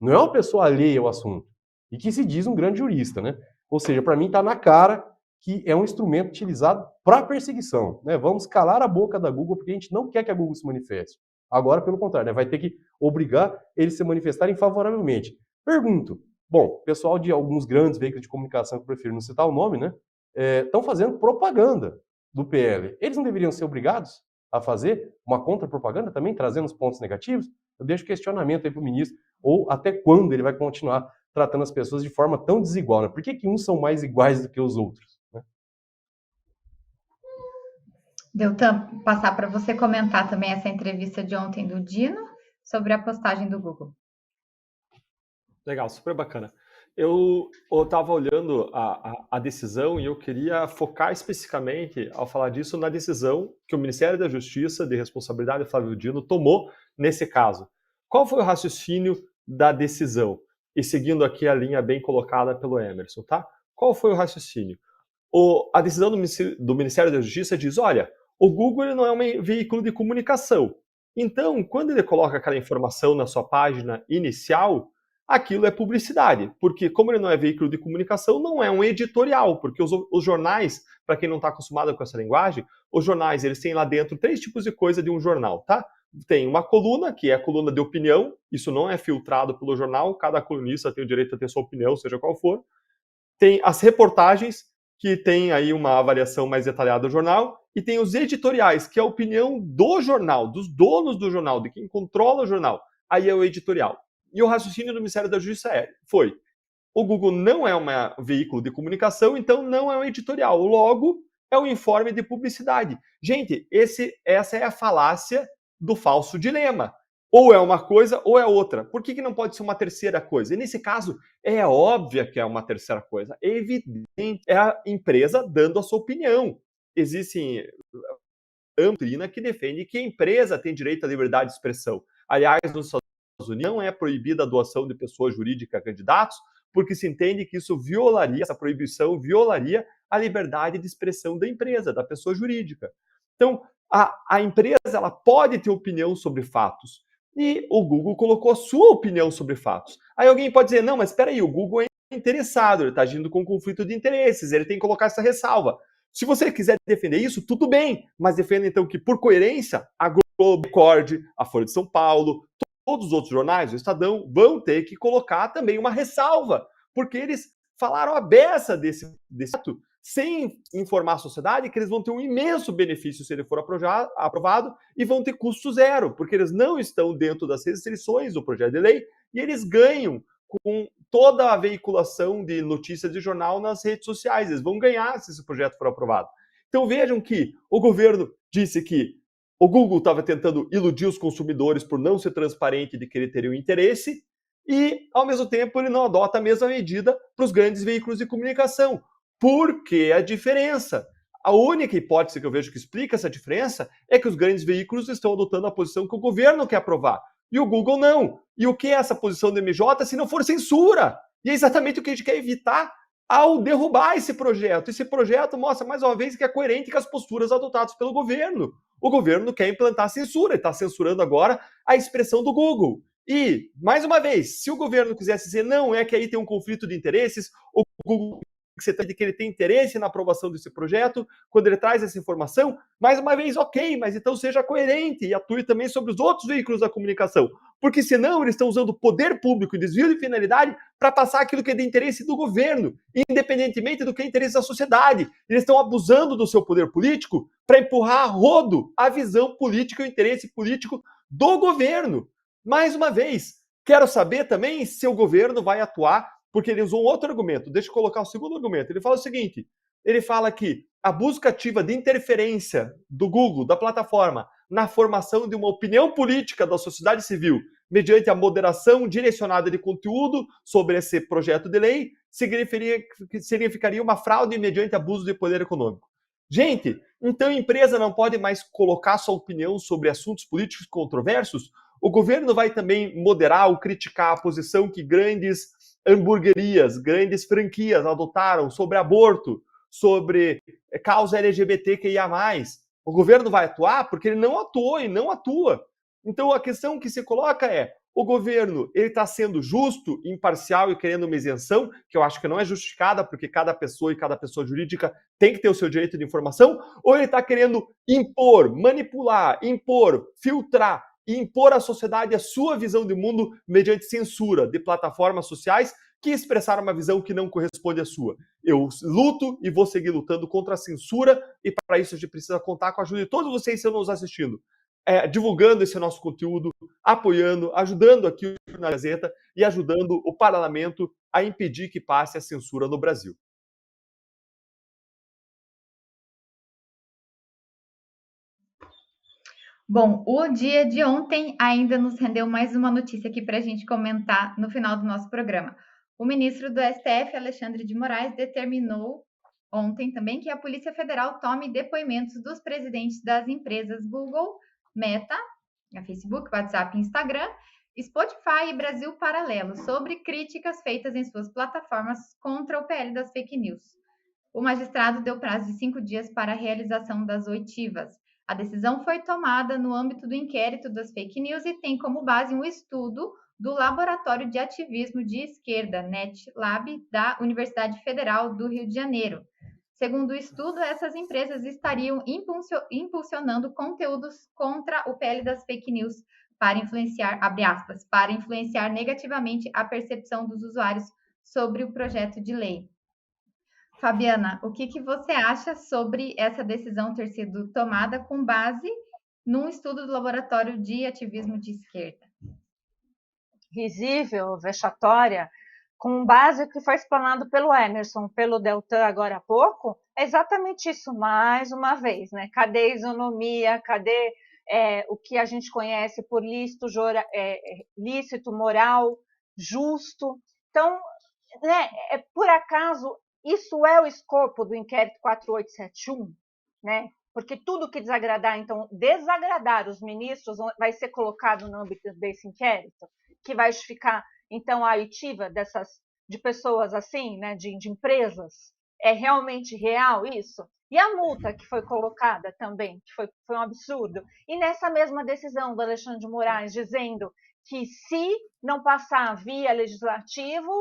Não é uma pessoa alheia ao assunto. E que se diz um grande jurista, né? Ou seja, para mim está na cara que é um instrumento utilizado para perseguição. Né? Vamos calar a boca da Google porque a gente não quer que a Google se manifeste. Agora, pelo contrário, né? Vai ter que obrigar eles a se manifestarem favoravelmente. Pergunto, bom, pessoal de alguns grandes veículos de comunicação, que eu prefiro não citar o nome, né? Estão fazendo propaganda do PL. Eles não deveriam ser obrigados a fazer uma contra-propaganda também, trazendo os pontos negativos? Eu deixo questionamento aí para o ministro, ou até quando ele vai continuar tratando as pessoas de forma tão desigual, né? Por que uns são mais iguais do que os outros? Né? Deltan, passar para você comentar também essa entrevista de ontem do Dino sobre a postagem do Google. Legal, super bacana. Eu estava olhando a decisão e eu queria focar especificamente, ao falar disso, na decisão que o Ministério da Justiça, de responsabilidade de Flávio Dino, tomou nesse caso. Qual foi o raciocínio da decisão? E seguindo aqui a linha bem colocada pelo Emerson, tá? Qual foi o raciocínio? A decisão do Ministério da Justiça diz, olha, o Google ele não é um veículo de comunicação. Então, quando ele coloca aquela informação na sua página inicial, aquilo é publicidade, porque como ele não é veículo de comunicação, não é um editorial, porque os jornais, para quem não está acostumado com essa linguagem, os jornais eles têm lá dentro 3 tipos de coisa de um jornal, tá? Tem uma coluna, que é a coluna de opinião, isso não é filtrado pelo jornal, cada colunista tem o direito a ter sua opinião, seja qual for. Tem as reportagens, que tem aí uma avaliação mais detalhada do jornal, e tem os editoriais, que é a opinião do jornal, dos donos do jornal, de quem controla o jornal. Aí é o editorial. E o raciocínio do Ministério da Justiça foi: o Google não é um veículo de comunicação, então não é um editorial. Logo, é um informe de publicidade. Gente, essa é a falácia do falso dilema. Ou é uma coisa ou é outra. Por que não pode ser uma terceira coisa? E nesse caso, é óbvio que é uma terceira coisa. É evidente. É a empresa dando a sua opinião. Existe doutrina que defende que a empresa tem direito à liberdade de expressão. Aliás, nos Estados Unidos não é proibida a doação de pessoa jurídica a candidatos, porque se entende que isso violaria, essa proibição violaria a liberdade de expressão da empresa, da pessoa jurídica. Então, a empresa ela pode ter opinião sobre fatos. E o Google colocou a sua opinião sobre fatos. Aí alguém pode dizer, não, mas espera aí, o Google é interessado, ele está agindo com conflito de interesses, ele tem que colocar essa ressalva. Se você quiser defender isso, tudo bem, mas defenda então que, por coerência, a Globo, Record, a Folha de São Paulo, todos os outros jornais, o Estadão, vão ter que colocar também uma ressalva, porque eles falaram a beça desse ato, sem informar a sociedade que eles vão ter um imenso benefício se ele for aprovado e vão ter custo zero, porque eles não estão dentro das restrições do projeto de lei e eles ganham com toda a veiculação de notícias de jornal nas redes sociais. Eles vão ganhar se esse projeto for aprovado. Então vejam que o governo disse que o Google estava tentando iludir os consumidores por não ser transparente de que ele teria um interesse e, ao mesmo tempo, ele não adota a mesma medida para os grandes veículos de comunicação. Por que a diferença? A única hipótese que eu vejo que explica essa diferença é que os grandes veículos estão adotando a posição que o governo quer aprovar. E o Google não. E o que é essa posição do MJ se não for censura? E é exatamente o que a gente quer evitar ao derrubar esse projeto. Esse projeto mostra, mais uma vez, que é coerente com as posturas adotadas pelo governo. O governo quer implantar censura e está censurando agora a expressão do Google. E, mais uma vez, se o governo quisesse dizer não, é que aí tem um conflito de interesses, o Google que ele tem interesse na aprovação desse projeto, quando ele traz essa informação, mais uma vez, ok, mas então seja coerente e atue também sobre os outros veículos da comunicação, porque senão eles estão usando o poder público e desvio de finalidade para passar aquilo que é de interesse do governo, independentemente do que é interesse da sociedade. Eles estão abusando do seu poder político para empurrar a rodo a visão política e o interesse político do governo. Mais uma vez, quero saber também se o governo vai atuar, porque ele usou um outro argumento. Deixa eu colocar o segundo argumento. Ele fala o seguinte, ele fala que a busca ativa de interferência do Google, da plataforma, na formação de uma opinião política da sociedade civil, mediante a moderação direcionada de conteúdo sobre esse projeto de lei, significaria uma fraude mediante abuso de poder econômico. Gente, então a empresa não pode mais colocar sua opinião sobre assuntos políticos controversos? O governo vai também moderar ou criticar a posição que grandes hamburguerias, grandes franquias adotaram sobre aborto, sobre causa LGBTQIA+. O governo vai atuar porque ele não atuou e não atua. Então a questão que se coloca é, o governo ele está sendo justo, imparcial e querendo uma isenção, que eu acho que não é justificada, porque cada pessoa e cada pessoa jurídica tem que ter o seu direito de informação, ou ele está querendo impor, manipular, impor, filtrar, e impor à sociedade a sua visão de mundo mediante censura de plataformas sociais que expressaram uma visão que não corresponde à sua. Eu luto e vou seguir lutando contra a censura e para isso a gente precisa contar com a ajuda de todos vocês que estão nos assistindo, divulgando esse nosso conteúdo, apoiando, ajudando aqui na Gazeta e ajudando o parlamento a impedir que passe a censura no Brasil. Bom, o dia de ontem ainda nos rendeu mais uma notícia aqui para a gente comentar no final do nosso programa. O ministro do STF, Alexandre de Moraes, determinou ontem também que a Polícia Federal tome depoimentos dos presidentes das empresas Google, Meta, a Facebook, WhatsApp e Instagram, Spotify e Brasil Paralelo sobre críticas feitas em suas plataformas contra o PL das fake news. O magistrado deu prazo de 5 dias para a realização das oitivas. A decisão foi tomada no âmbito do inquérito das fake news e tem como base um estudo do Laboratório de Ativismo de Esquerda, NetLab, da Universidade Federal do Rio de Janeiro. Segundo o estudo, essas empresas estariam impulsionando conteúdos contra o PL das fake news para influenciar, abre aspas, para influenciar negativamente a percepção dos usuários sobre o projeto de lei. Fabiana, o que você acha sobre essa decisão ter sido tomada com base num estudo do Laboratório de Ativismo de Esquerda? Risível, vexatória, com base no que foi explanado pelo Emerson, pelo Deltan agora há pouco, é exatamente isso, mais uma vez, né? Cadê a isonomia, cadê o que a gente conhece por lícito, moral, justo? Então, né, por acaso, isso é o escopo do inquérito 4871, né? Porque tudo que desagradar, então, desagradar os ministros vai ser colocado no âmbito desse inquérito, que vai justificar, então, a oitiva de pessoas assim, né, de empresas. É realmente real isso? E a multa que foi colocada também, que foi um absurdo. E nessa mesma decisão do Alexandre de Moraes, dizendo que se não passar via legislativo,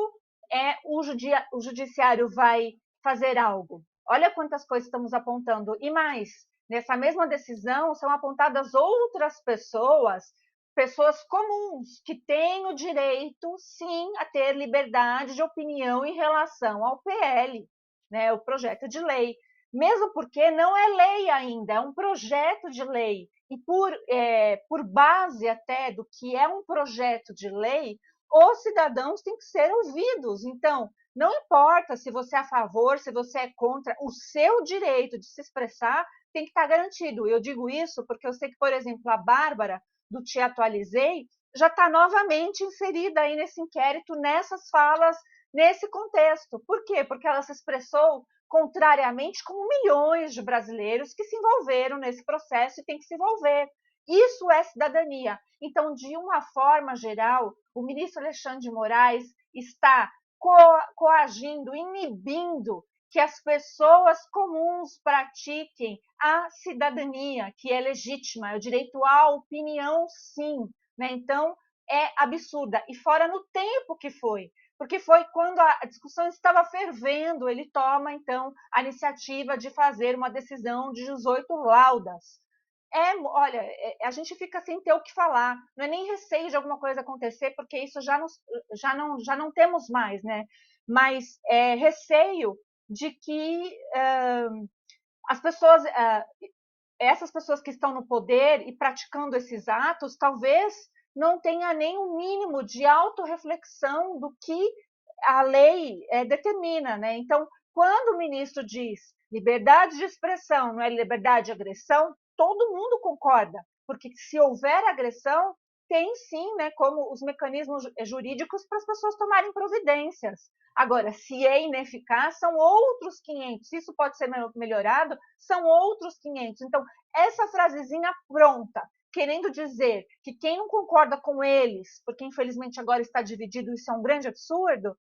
o judiciário vai fazer algo. Olha quantas coisas estamos apontando. E mais, nessa mesma decisão são apontadas outras pessoas comuns, que têm o direito, sim, a ter liberdade de opinião em relação ao PL, né, o projeto de lei. Mesmo porque não é lei ainda, é um projeto de lei. E por base até do que é um projeto de lei, os cidadãos têm que ser ouvidos. Então, não importa se você é a favor, se você é contra, o seu direito de se expressar tem que estar garantido. Eu digo isso porque eu sei que, por exemplo, a Bárbara, do Te Atualizei, já está novamente inserida aí nesse inquérito, nessas falas, nesse contexto. Por quê? Porque ela se expressou contrariamente como milhões de brasileiros que se envolveram nesse processo e tem que se envolver. Isso é cidadania. Então, de uma forma geral, o ministro Alexandre de Moraes está coagindo, inibindo que as pessoas comuns pratiquem a cidadania, que é legítima, é o direito à opinião, sim. Né? Então, é absurda. E fora no tempo que foi, porque foi quando a discussão estava fervendo, ele toma, então, a iniciativa de fazer uma decisão de 18 laudas. Olha, a gente fica sem ter o que falar, não é nem receio de alguma coisa acontecer, porque isso já não temos mais, né? Mas receio de que as pessoas, essas pessoas que estão no poder e praticando esses atos, talvez não tenha nem o mínimo de autorreflexão do que a lei determina, né? Então, quando o ministro diz liberdade de expressão não é liberdade de agressão, todo mundo concorda, porque se houver agressão, tem sim, né, como os mecanismos jurídicos para as pessoas tomarem providências. Agora, se é ineficaz, são outros 500. Se isso pode ser melhorado, são outros 500. Então, essa frasezinha pronta, querendo dizer que quem não concorda com eles, porque infelizmente agora está dividido, isso é um grande absurdo,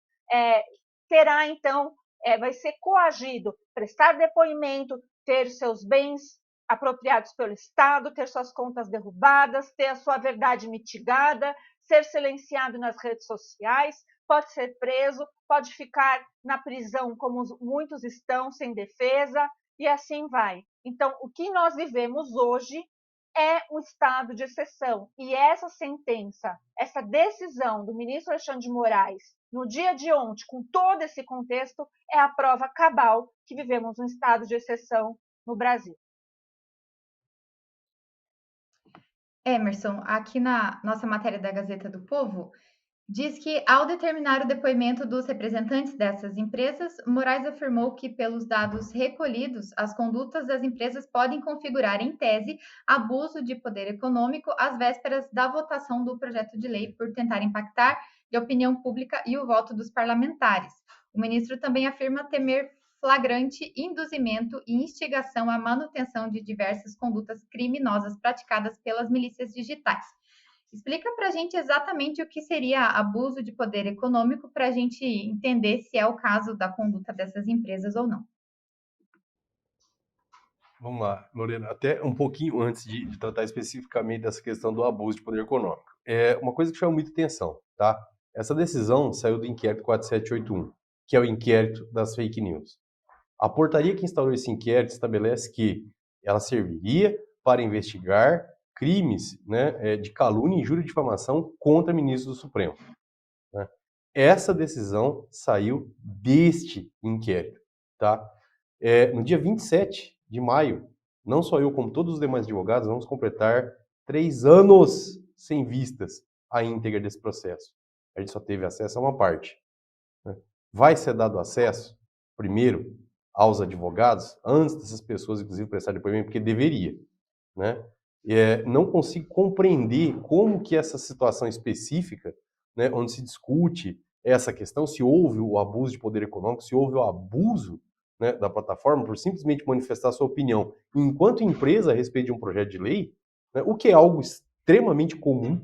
terá então, vai ser coagido, prestar depoimento, ter seus bens apropriados pelo Estado, ter suas contas derrubadas, ter a sua verdade mitigada, ser silenciado nas redes sociais, pode ser preso, pode ficar na prisão como muitos estão, sem defesa, e assim vai. Então, o que nós vivemos hoje é um estado de exceção. E essa sentença, essa decisão do ministro Alexandre de Moraes, no dia de ontem, com todo esse contexto, é a prova cabal que vivemos um estado de exceção no Brasil. Emerson, aqui na nossa matéria da Gazeta do Povo, diz que, ao determinar o depoimento dos representantes dessas empresas, Moraes afirmou que, pelos dados recolhidos, as condutas das empresas podem configurar, em tese, abuso de poder econômico às vésperas da votação do projeto de lei por tentar impactar de opinião pública e o voto dos parlamentares. O ministro também afirma temer flagrante induzimento e instigação à manutenção de diversas condutas criminosas praticadas pelas milícias digitais. Explica para a gente exatamente o que seria abuso de poder econômico para a gente entender se é o caso da conduta dessas empresas ou não. Vamos lá, Lorena, até um pouquinho antes de tratar especificamente dessa questão do abuso de poder econômico. É uma coisa que chama muita atenção, tá? Essa decisão saiu do inquérito 4781, que é o inquérito das fake news. A portaria que instaurou esse inquérito estabelece que ela serviria para investigar crimes, né, de calúnia, injúria e difamação contra ministros do Supremo, né? Essa decisão saiu deste inquérito, tá? No dia 27 de maio, não só eu, como todos os demais advogados, vamos completar 3 anos sem vistas à íntegra desse processo. A gente só teve acesso a uma parte, né? Vai ser dado acesso, primeiro, aos advogados, antes dessas pessoas, inclusive, prestarem depoimento, porque deveria, né? Não consigo compreender como que essa situação específica, né, onde se discute essa questão, se houve o abuso de poder econômico, se houve o abuso, né, da plataforma por simplesmente manifestar sua opinião enquanto empresa a respeito de um projeto de lei, né, o que é algo extremamente comum,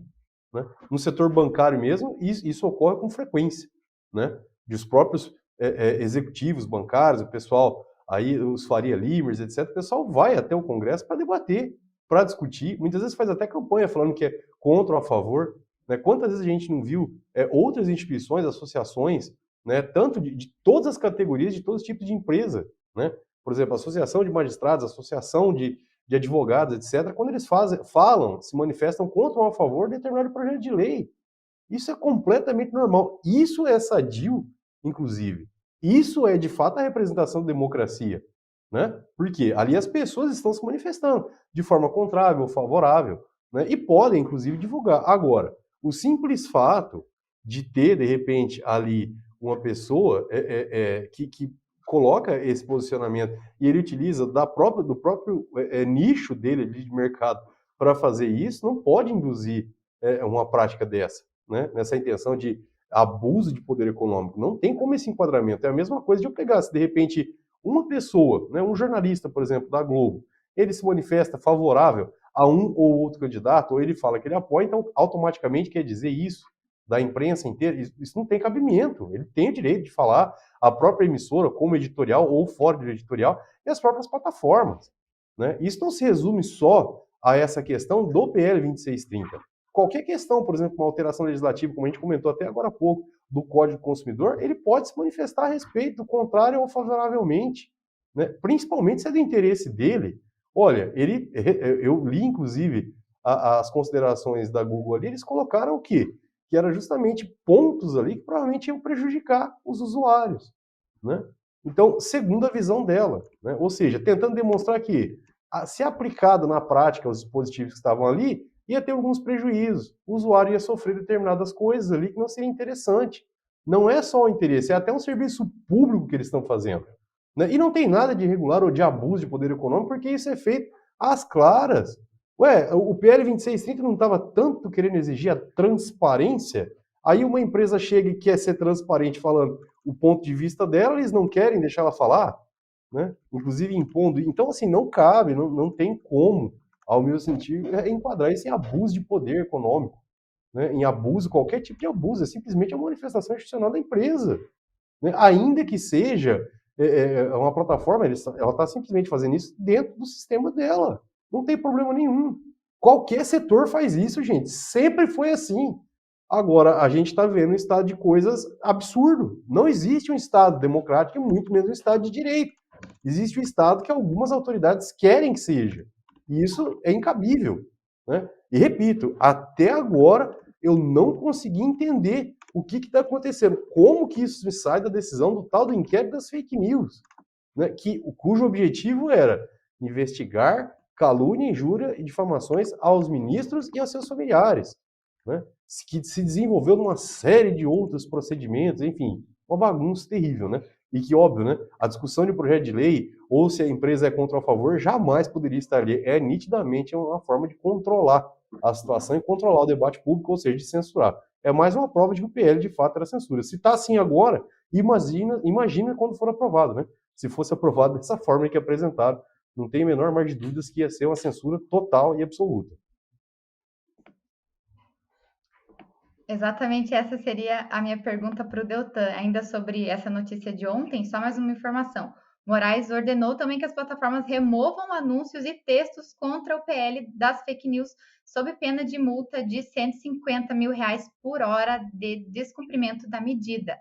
né, no setor bancário mesmo, isso ocorre com frequência, né, de os próprios executivos bancários, o pessoal aí, os Faria Limers, etc., o pessoal vai até o Congresso para debater, para discutir, muitas vezes faz até campanha falando que é contra ou a favor, né? Quantas vezes a gente não viu outras instituições, associações, né, tanto de todas as categorias, de todos os tipos de empresa, né? Por exemplo, a associação de magistrados, a associação de advogados, etc., quando eles falam, se manifestam contra ou a favor de determinado projeto de lei. Isso é completamente normal. Isso é sadio, inclusive. Isso é, de fato, a representação da democracia, né? Porque ali as pessoas estão se manifestando de forma contrária ou favorável, né? E podem, inclusive, divulgar. Agora, o simples fato de ter, de repente, ali uma pessoa que coloca esse posicionamento e ele utiliza do próprio nicho dele de mercado para fazer isso, não pode induzir uma prática dessa, né? Nessa intenção de abuso de poder econômico. Não tem como esse enquadramento. É a mesma coisa de eu pegar, se de repente uma pessoa, né, um jornalista, por exemplo, da Globo, ele se manifesta favorável a um ou outro candidato, ou ele fala que ele apoia, então automaticamente quer dizer isso da imprensa inteira. Isso não tem cabimento. Ele tem o direito de falar, a própria emissora, como editorial ou fora do editorial, e as próprias plataformas, né? Isso não se resume só a essa questão do PL 2630. Qualquer questão, por exemplo, uma alteração legislativa, como a gente comentou até agora há pouco, do Código do Consumidor, ele pode se manifestar a respeito do contrário ou favoravelmente, né? Principalmente se é do interesse dele. Olha, eu li, inclusive, as considerações da Google ali, eles colocaram o quê? Que era justamente pontos ali que provavelmente iam prejudicar os usuários, né? Então, segundo a visão dela, né? Ou seja, tentando demonstrar que, se aplicado na prática os dispositivos que estavam ali, ia ter alguns prejuízos. O usuário ia sofrer determinadas coisas ali que não seria interessante. Não é só o interesse, é até um serviço público que eles estão fazendo, né? E não tem nada de irregular ou de abuso de poder econômico, porque isso é feito às claras. Ué, o PL 2630 não estava tanto querendo exigir a transparência? Aí uma empresa chega e quer ser transparente falando o ponto de vista dela, eles não querem deixar ela falar, né? Inclusive impondo. Então, assim, não cabe, não tem como, ao meu sentir, enquadrar isso em abuso de poder econômico, né? Em abuso, qualquer tipo de abuso, é simplesmente a manifestação institucional da empresa, né? Ainda que seja uma plataforma, ela está simplesmente fazendo isso dentro do sistema dela. Não tem problema nenhum. Qualquer setor faz isso, gente. Sempre foi assim. Agora, a gente está vendo um estado de coisas absurdo. Não existe um Estado democrático e muito menos um Estado de direito. Existe um Estado que algumas autoridades querem que seja. E isso é incabível, né? E repito, até agora eu não consegui entender o que está acontecendo. Como que isso sai da decisão do tal do inquérito das fake news, né? Cujo objetivo era investigar calúnia, injúria e difamações aos ministros e aos seus familiares, né? Que se desenvolveu numa série de outros procedimentos, enfim, uma bagunça terrível, né? E que, óbvio, né, a discussão de projeto de lei, ou se a empresa é contra ou a favor, jamais poderia estar ali. É nitidamente uma forma de controlar a situação e controlar o debate público, ou seja, de censurar. é mais uma prova de que o PL de fato era censura. Se está assim agora, imagina quando for aprovado, né? Se fosse aprovado dessa forma que apresentaram, não tem a menor margem de dúvidas que ia ser uma censura total e absoluta. Exatamente essa seria a minha pergunta para o Deltan, ainda sobre essa notícia de ontem, só mais uma informação. Moraes ordenou também que as plataformas removam anúncios e textos contra o PL das fake news, sob pena de multa de R$150 mil por hora de descumprimento da medida.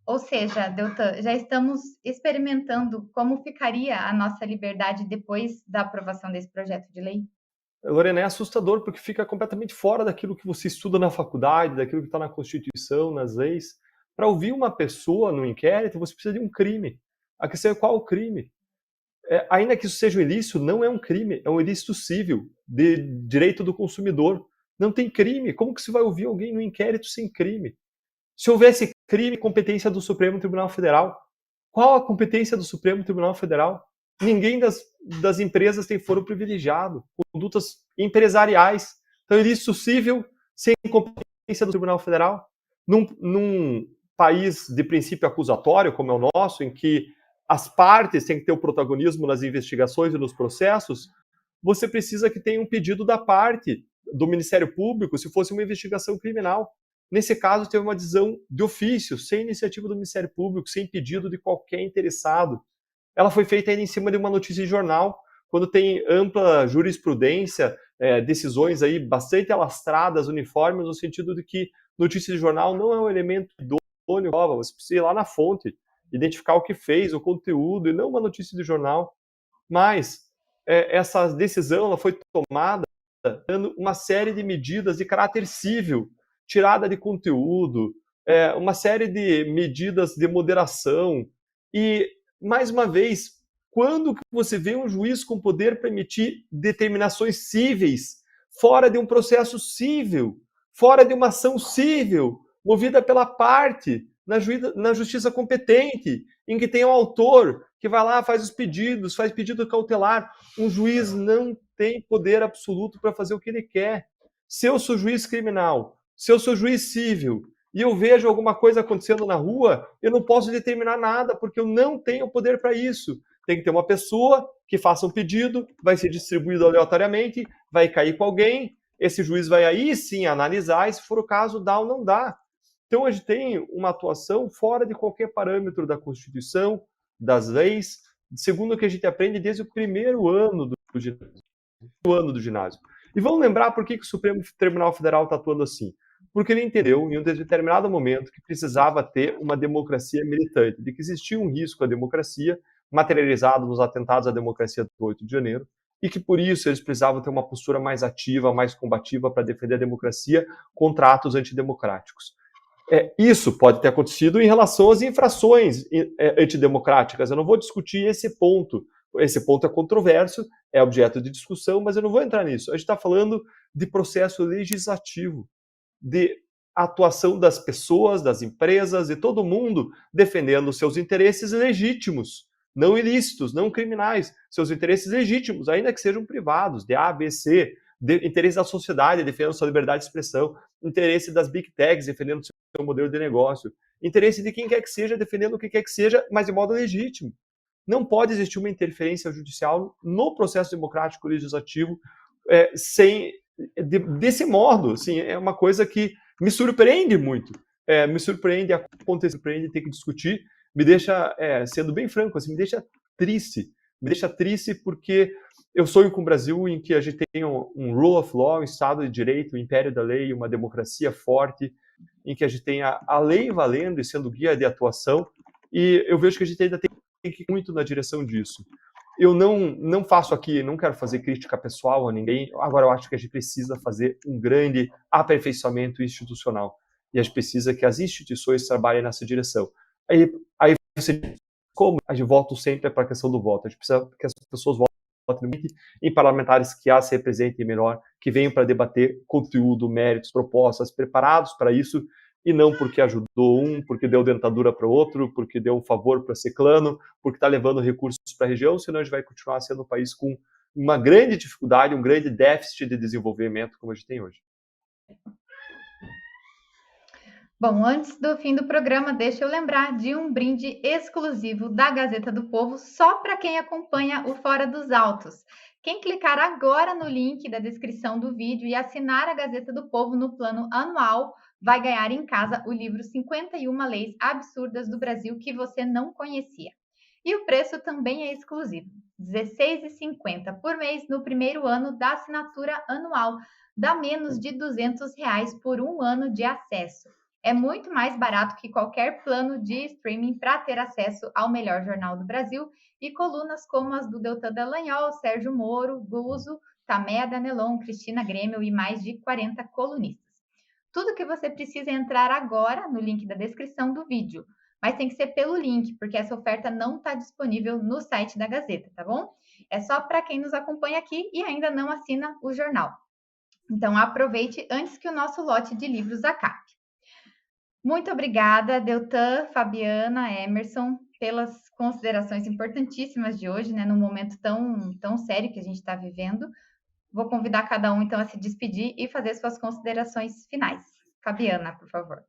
Ou seja, Deltan, já estamos experimentando como ficaria a nossa liberdade depois da aprovação desse projeto de lei? Lorena, é assustador porque fica completamente fora daquilo que você estuda na faculdade, daquilo que está na Constituição, nas leis. Para ouvir uma pessoa no inquérito, você precisa de um crime. A questão é qual o crime? Ainda que isso seja um ilícito, não é um crime, é um ilícito civil, de direito do consumidor. Não tem crime. Como que se vai ouvir alguém no inquérito sem crime? Se houvesse crime, competência do Supremo Tribunal Federal. Qual a competência do Supremo Tribunal Federal? Ninguém das empresas tem foro privilegiado, condutas empresariais. Então, ilícito civil sem competência do Tribunal Federal. Num país de princípio acusatório, como é o nosso, em que as partes têm que ter o protagonismo nas investigações e nos processos, você precisa que tenha um pedido da parte do Ministério Público, se fosse uma investigação criminal. Nesse caso, teve uma decisão de ofício, sem iniciativa do Ministério Público, sem pedido de qualquer interessado. Ela foi feita ainda em cima de uma notícia de jornal, quando tem ampla jurisprudência, decisões aí bastante alastradas, uniformes, no sentido de que notícia de jornal não é um elemento idôneo, você precisa ir lá na fonte, identificar o que fez, o conteúdo, e não uma notícia de jornal. Mas essa decisão ela foi tomada dando uma série de medidas de caráter civil, tirada de conteúdo, uma série de medidas de moderação. E, mais uma vez, quando você vê um juiz com poder para emitir determinações cíveis, fora de um processo civil, fora de uma ação civil, movida pela parte, na justiça competente, em que tem um autor que vai lá, faz os pedidos, faz pedido cautelar, um juiz não tem poder absoluto para fazer o que ele quer. Se eu sou juiz criminal, se eu sou juiz civil e eu vejo alguma coisa acontecendo na rua, eu não posso determinar nada, porque eu não tenho poder para isso. Tem que ter uma pessoa que faça um pedido, vai ser distribuído aleatoriamente, vai cair com alguém, esse juiz vai aí sim analisar e, se for o caso, dá ou não dá. Então, a gente tem uma atuação fora de qualquer parâmetro da Constituição, das leis, segundo o que a gente aprende desde o primeiro ano do ginásio. E vamos lembrar por que o Supremo Tribunal Federal está atuando assim. Porque ele entendeu, em um determinado momento, que precisava ter uma democracia militante, de que existia um risco à democracia, materializado nos atentados à democracia do 8 de janeiro, e que, por isso, eles precisavam ter uma postura mais ativa, mais combativa para defender a democracia contra atos antidemocráticos. Isso pode ter acontecido em relação às infrações antidemocráticas. Eu não vou discutir esse ponto. Esse ponto é controverso, é objeto de discussão, mas eu não vou entrar nisso. A gente está falando de processo legislativo, de atuação das pessoas, das empresas e todo mundo defendendo seus interesses legítimos, não ilícitos, não criminais, seus interesses legítimos, ainda que sejam privados, de A, B, C, interesse da sociedade defendendo sua liberdade de expressão, interesse das big techs defendendo seu modelo de negócio, interesse de quem quer que seja defendendo o que quer que seja, mas de modo legítimo. Não pode existir uma interferência judicial no processo democrático legislativo desse modo. Assim, é uma coisa que me surpreende muito. Me surpreende acontecer, surpreende ter que discutir, me deixa, sendo bem franco, assim, me deixa triste. Me deixa triste porque eu sonho com um Brasil em que a gente tem um rule of law, um Estado de Direito, um império da lei, uma democracia forte, em que a gente tenha a lei valendo e sendo guia de atuação, e eu vejo que a gente ainda tem que ir muito na direção disso. Eu não faço aqui, não quero fazer crítica pessoal a ninguém, agora eu acho que a gente precisa fazer um grande aperfeiçoamento institucional, e a gente precisa que as instituições trabalhem nessa direção. Aí você diz, como a gente volta sempre para a questão do voto, a gente precisa que as pessoas votem em parlamentares que as representem melhor, que venham para debater conteúdo, méritos, propostas, preparados para isso, e não porque ajudou um, porque deu dentadura para outro, porque deu um favor para ciclano, porque está levando recursos para a região, senão a gente vai continuar sendo um país com uma grande dificuldade, um grande déficit de desenvolvimento como a gente tem hoje. Bom, antes do fim do programa, deixa eu lembrar de um brinde exclusivo da Gazeta do Povo só para quem acompanha o Fora dos Autos. Quem clicar agora no link da descrição do vídeo e assinar a Gazeta do Povo no plano anual, vai ganhar em casa o livro 51 Leis Absurdas do Brasil que você não conhecia. E o preço também é exclusivo, R$ 16,50 por mês no primeiro ano da assinatura anual, dá menos de R$ 200 por um ano de acesso. É muito mais barato que qualquer plano de streaming para ter acesso ao melhor jornal do Brasil e colunas como as do Deltan Dallagnol, Sérgio Moro, Guzo, Tameia Danelon, Cristina Grêmio e mais de 40 colunistas. Tudo que você precisa é entrar agora no link da descrição do vídeo, mas tem que ser pelo link, porque essa oferta não está disponível no site da Gazeta, tá bom? É só para quem nos acompanha aqui e ainda não assina o jornal. Então aproveite antes que o nosso lote de livros acabe. Muito obrigada, Deltan, Fabiana, Emerson, pelas considerações importantíssimas de hoje, né, num momento tão sério que a gente está vivendo. Vou convidar cada um, então, a se despedir e fazer suas considerações finais. Fabiana, por favor.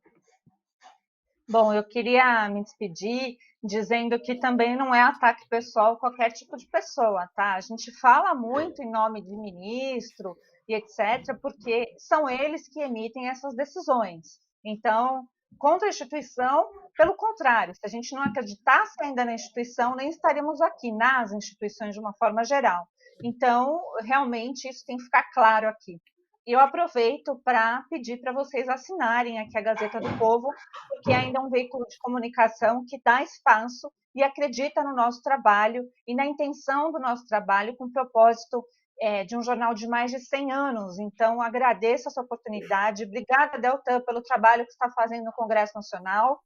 Bom, eu queria me despedir dizendo que também não é ataque pessoal qualquer tipo de pessoa, tá? A gente fala muito em nome de ministro e etc., porque são eles que emitem essas decisões. Então, contra a instituição, pelo contrário, se a gente não acreditasse ainda na instituição, nem estaríamos aqui, nas instituições de uma forma geral. Então, realmente, isso tem que ficar claro aqui. E eu aproveito para pedir para vocês assinarem aqui a Gazeta do Povo, porque ainda é um veículo de comunicação que dá espaço e acredita no nosso trabalho e na intenção do nosso trabalho com o propósito de um jornal de mais de 100 anos. Então, agradeço essa oportunidade. Obrigada, Deltan, pelo trabalho que está fazendo no Congresso Nacional.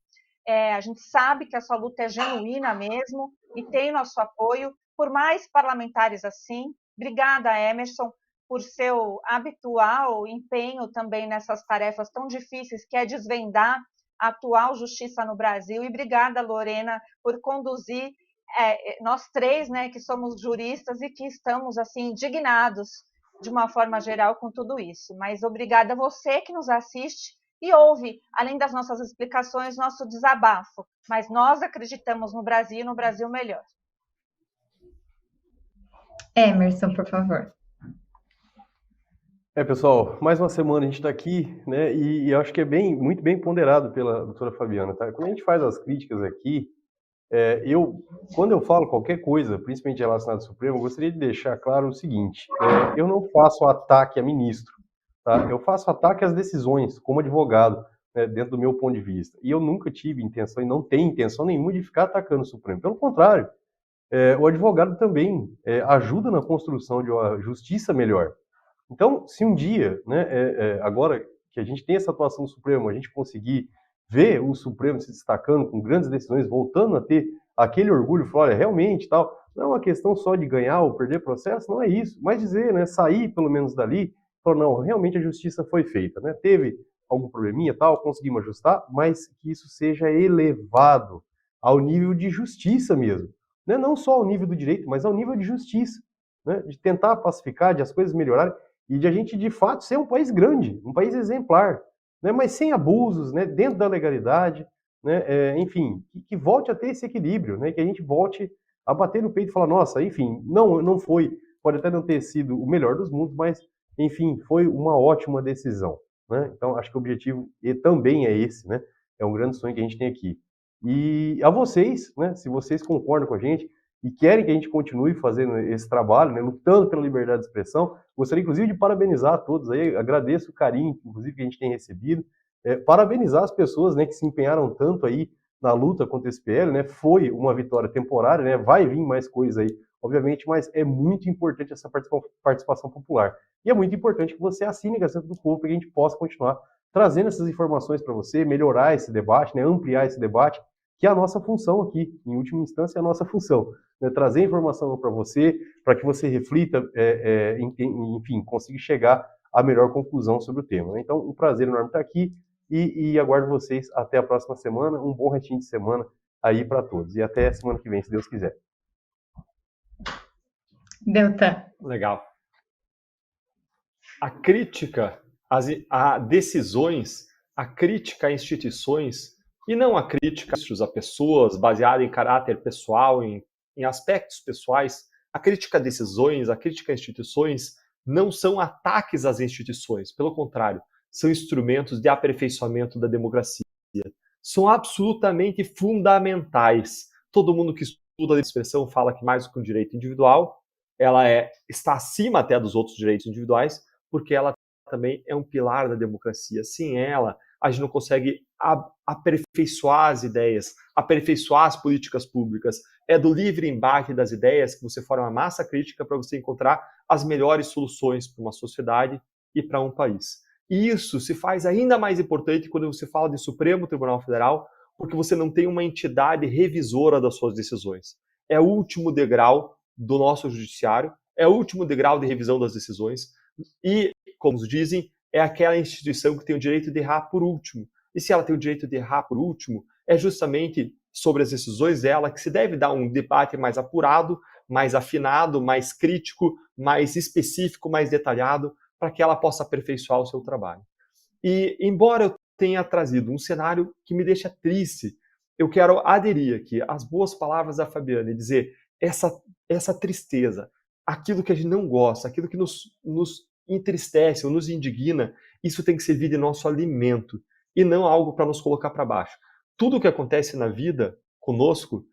A gente sabe que a sua luta é genuína mesmo e tem nosso apoio por mais parlamentares assim. Obrigada, Emerson, por seu habitual empenho também nessas tarefas tão difíceis, que é desvendar a atual justiça no Brasil. E obrigada, Lorena, por conduzir nós três, né, que somos juristas e que estamos assim indignados de uma forma geral com tudo isso. Mas obrigada a você que nos assiste e ouve, além das nossas explicações, nosso desabafo. Mas nós acreditamos no Brasil e no Brasil melhor. Emerson, por favor. Pessoal, mais uma semana a gente está aqui, né? E eu acho que é muito bem ponderado pela doutora Fabiana, tá? Quando a gente faz as críticas aqui, quando eu falo qualquer coisa, principalmente relacionada ao Supremo, eu gostaria de deixar claro o seguinte: eu não faço ataque a ministro, tá? Eu faço ataque às decisões, como advogado, né, dentro do meu ponto de vista. E eu nunca tive intenção, e não tenho intenção nenhuma de ficar atacando o Supremo. Pelo contrário, o advogado também ajuda na construção de uma justiça melhor. Então, se um dia, né, agora que a gente tem essa atuação do Supremo, a gente conseguir ver o Supremo se destacando com grandes decisões, voltando a ter aquele orgulho, falar, olha, realmente, tal, não é uma questão só de ganhar ou perder processo, não é isso, mas dizer, né, sair pelo menos dali, falar, não, realmente a justiça foi feita, né, teve algum probleminha, tal, conseguimos ajustar, mas que isso seja elevado ao nível de justiça mesmo, né, não só ao nível do direito, mas ao nível de justiça, né, de tentar pacificar, de as coisas melhorarem, e de a gente, de fato, ser um país grande, um país exemplar, né, mas sem abusos, né, dentro da legalidade, né, enfim, que volte a ter esse equilíbrio, né, que a gente volte a bater no peito e falar, nossa, enfim, não foi, pode até não ter sido o melhor dos mundos, mas, enfim, foi uma ótima decisão, né? Então, acho que o objetivo também é esse, né, é um grande sonho que a gente tem aqui. E a vocês, né, se vocês concordam com a gente, e querem que a gente continue fazendo esse trabalho, né, lutando pela liberdade de expressão, gostaria inclusive de parabenizar a todos aí, agradeço o carinho, inclusive, que a gente tem recebido, parabenizar as pessoas, né, que se empenharam tanto aí na luta contra esse PL, né, foi uma vitória temporária, né, vai vir mais coisa aí, obviamente, mas é muito importante essa participação popular. E é muito importante que você assine a Gazeta do Povo para que a gente possa continuar trazendo essas informações para você, melhorar esse debate, né, ampliar esse debate, que é a nossa função aqui, em última instância, é a nossa função, né, trazer informação para você, para que você reflita, enfim, consiga chegar à melhor conclusão sobre o tema, né? Então, um prazer enorme estar aqui e aguardo vocês até a próxima semana, um bom restinho de semana aí para todos. E até semana que vem, se Deus quiser. Deltan. Legal. A crítica a decisões a crítica a instituições, e não a crítica a pessoas baseada em caráter pessoal, em aspectos pessoais, a crítica a decisões, a crítica a instituições, não são ataques às instituições, pelo contrário, são instrumentos de aperfeiçoamento da democracia. São absolutamente fundamentais. Todo mundo que estuda a expressão fala que mais do que um direito individual, ela está acima até dos outros direitos individuais, porque ela também é um pilar da democracia. Sem ela, a gente não consegue aperfeiçoar as ideias, aperfeiçoar as políticas públicas. É do livre embate das ideias que você forma uma massa crítica para você encontrar as melhores soluções para uma sociedade e para um país. E isso se faz ainda mais importante quando você fala de Supremo Tribunal Federal, porque você não tem uma entidade revisora das suas decisões. É o último degrau do nosso judiciário, é o último degrau de revisão das decisões e, como dizem, é aquela instituição que tem o direito de errar por último. E se ela tem o direito de errar por último, é justamente sobre as decisões dela que se deve dar um debate mais apurado, mais afinado, mais crítico, mais específico, mais detalhado, para que ela possa aperfeiçoar o seu trabalho. E, embora eu tenha trazido um cenário que me deixa triste, eu quero aderir aqui às boas palavras da Fabiana e dizer essa tristeza, aquilo que a gente não gosta, aquilo que nos entristece ou nos indigna, isso tem que servir de nosso alimento e não algo para nos colocar para baixo. Tudo o que acontece na vida conosco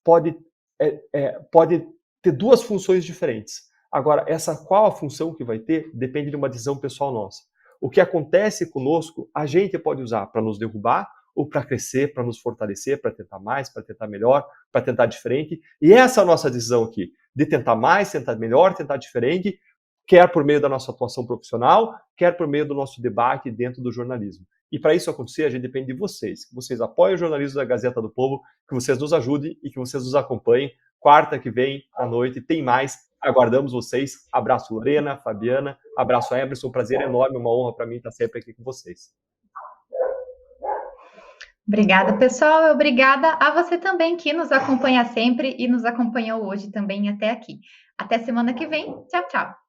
pode ter duas funções diferentes. Agora, qual a função que vai ter depende de uma decisão pessoal nossa. O que acontece conosco, a gente pode usar para nos derrubar ou para crescer, para nos fortalecer, para tentar mais, para tentar melhor, para tentar diferente. E essa é a nossa decisão aqui, de tentar mais, tentar melhor, tentar diferente, quer por meio da nossa atuação profissional, quer por meio do nosso debate dentro do jornalismo. E para isso acontecer, a gente depende de vocês, que vocês apoiem o jornalismo da Gazeta do Povo, que vocês nos ajudem e que vocês nos acompanhem. Quarta que vem, à noite, tem mais. Aguardamos vocês. Abraço, Lorena, Fabiana. Abraço, Emerson. Um prazer enorme, uma honra para mim estar sempre aqui com vocês. Obrigada, pessoal. Obrigada a você também que nos acompanha sempre e nos acompanhou hoje também até aqui. Até semana que vem. Tchau, tchau.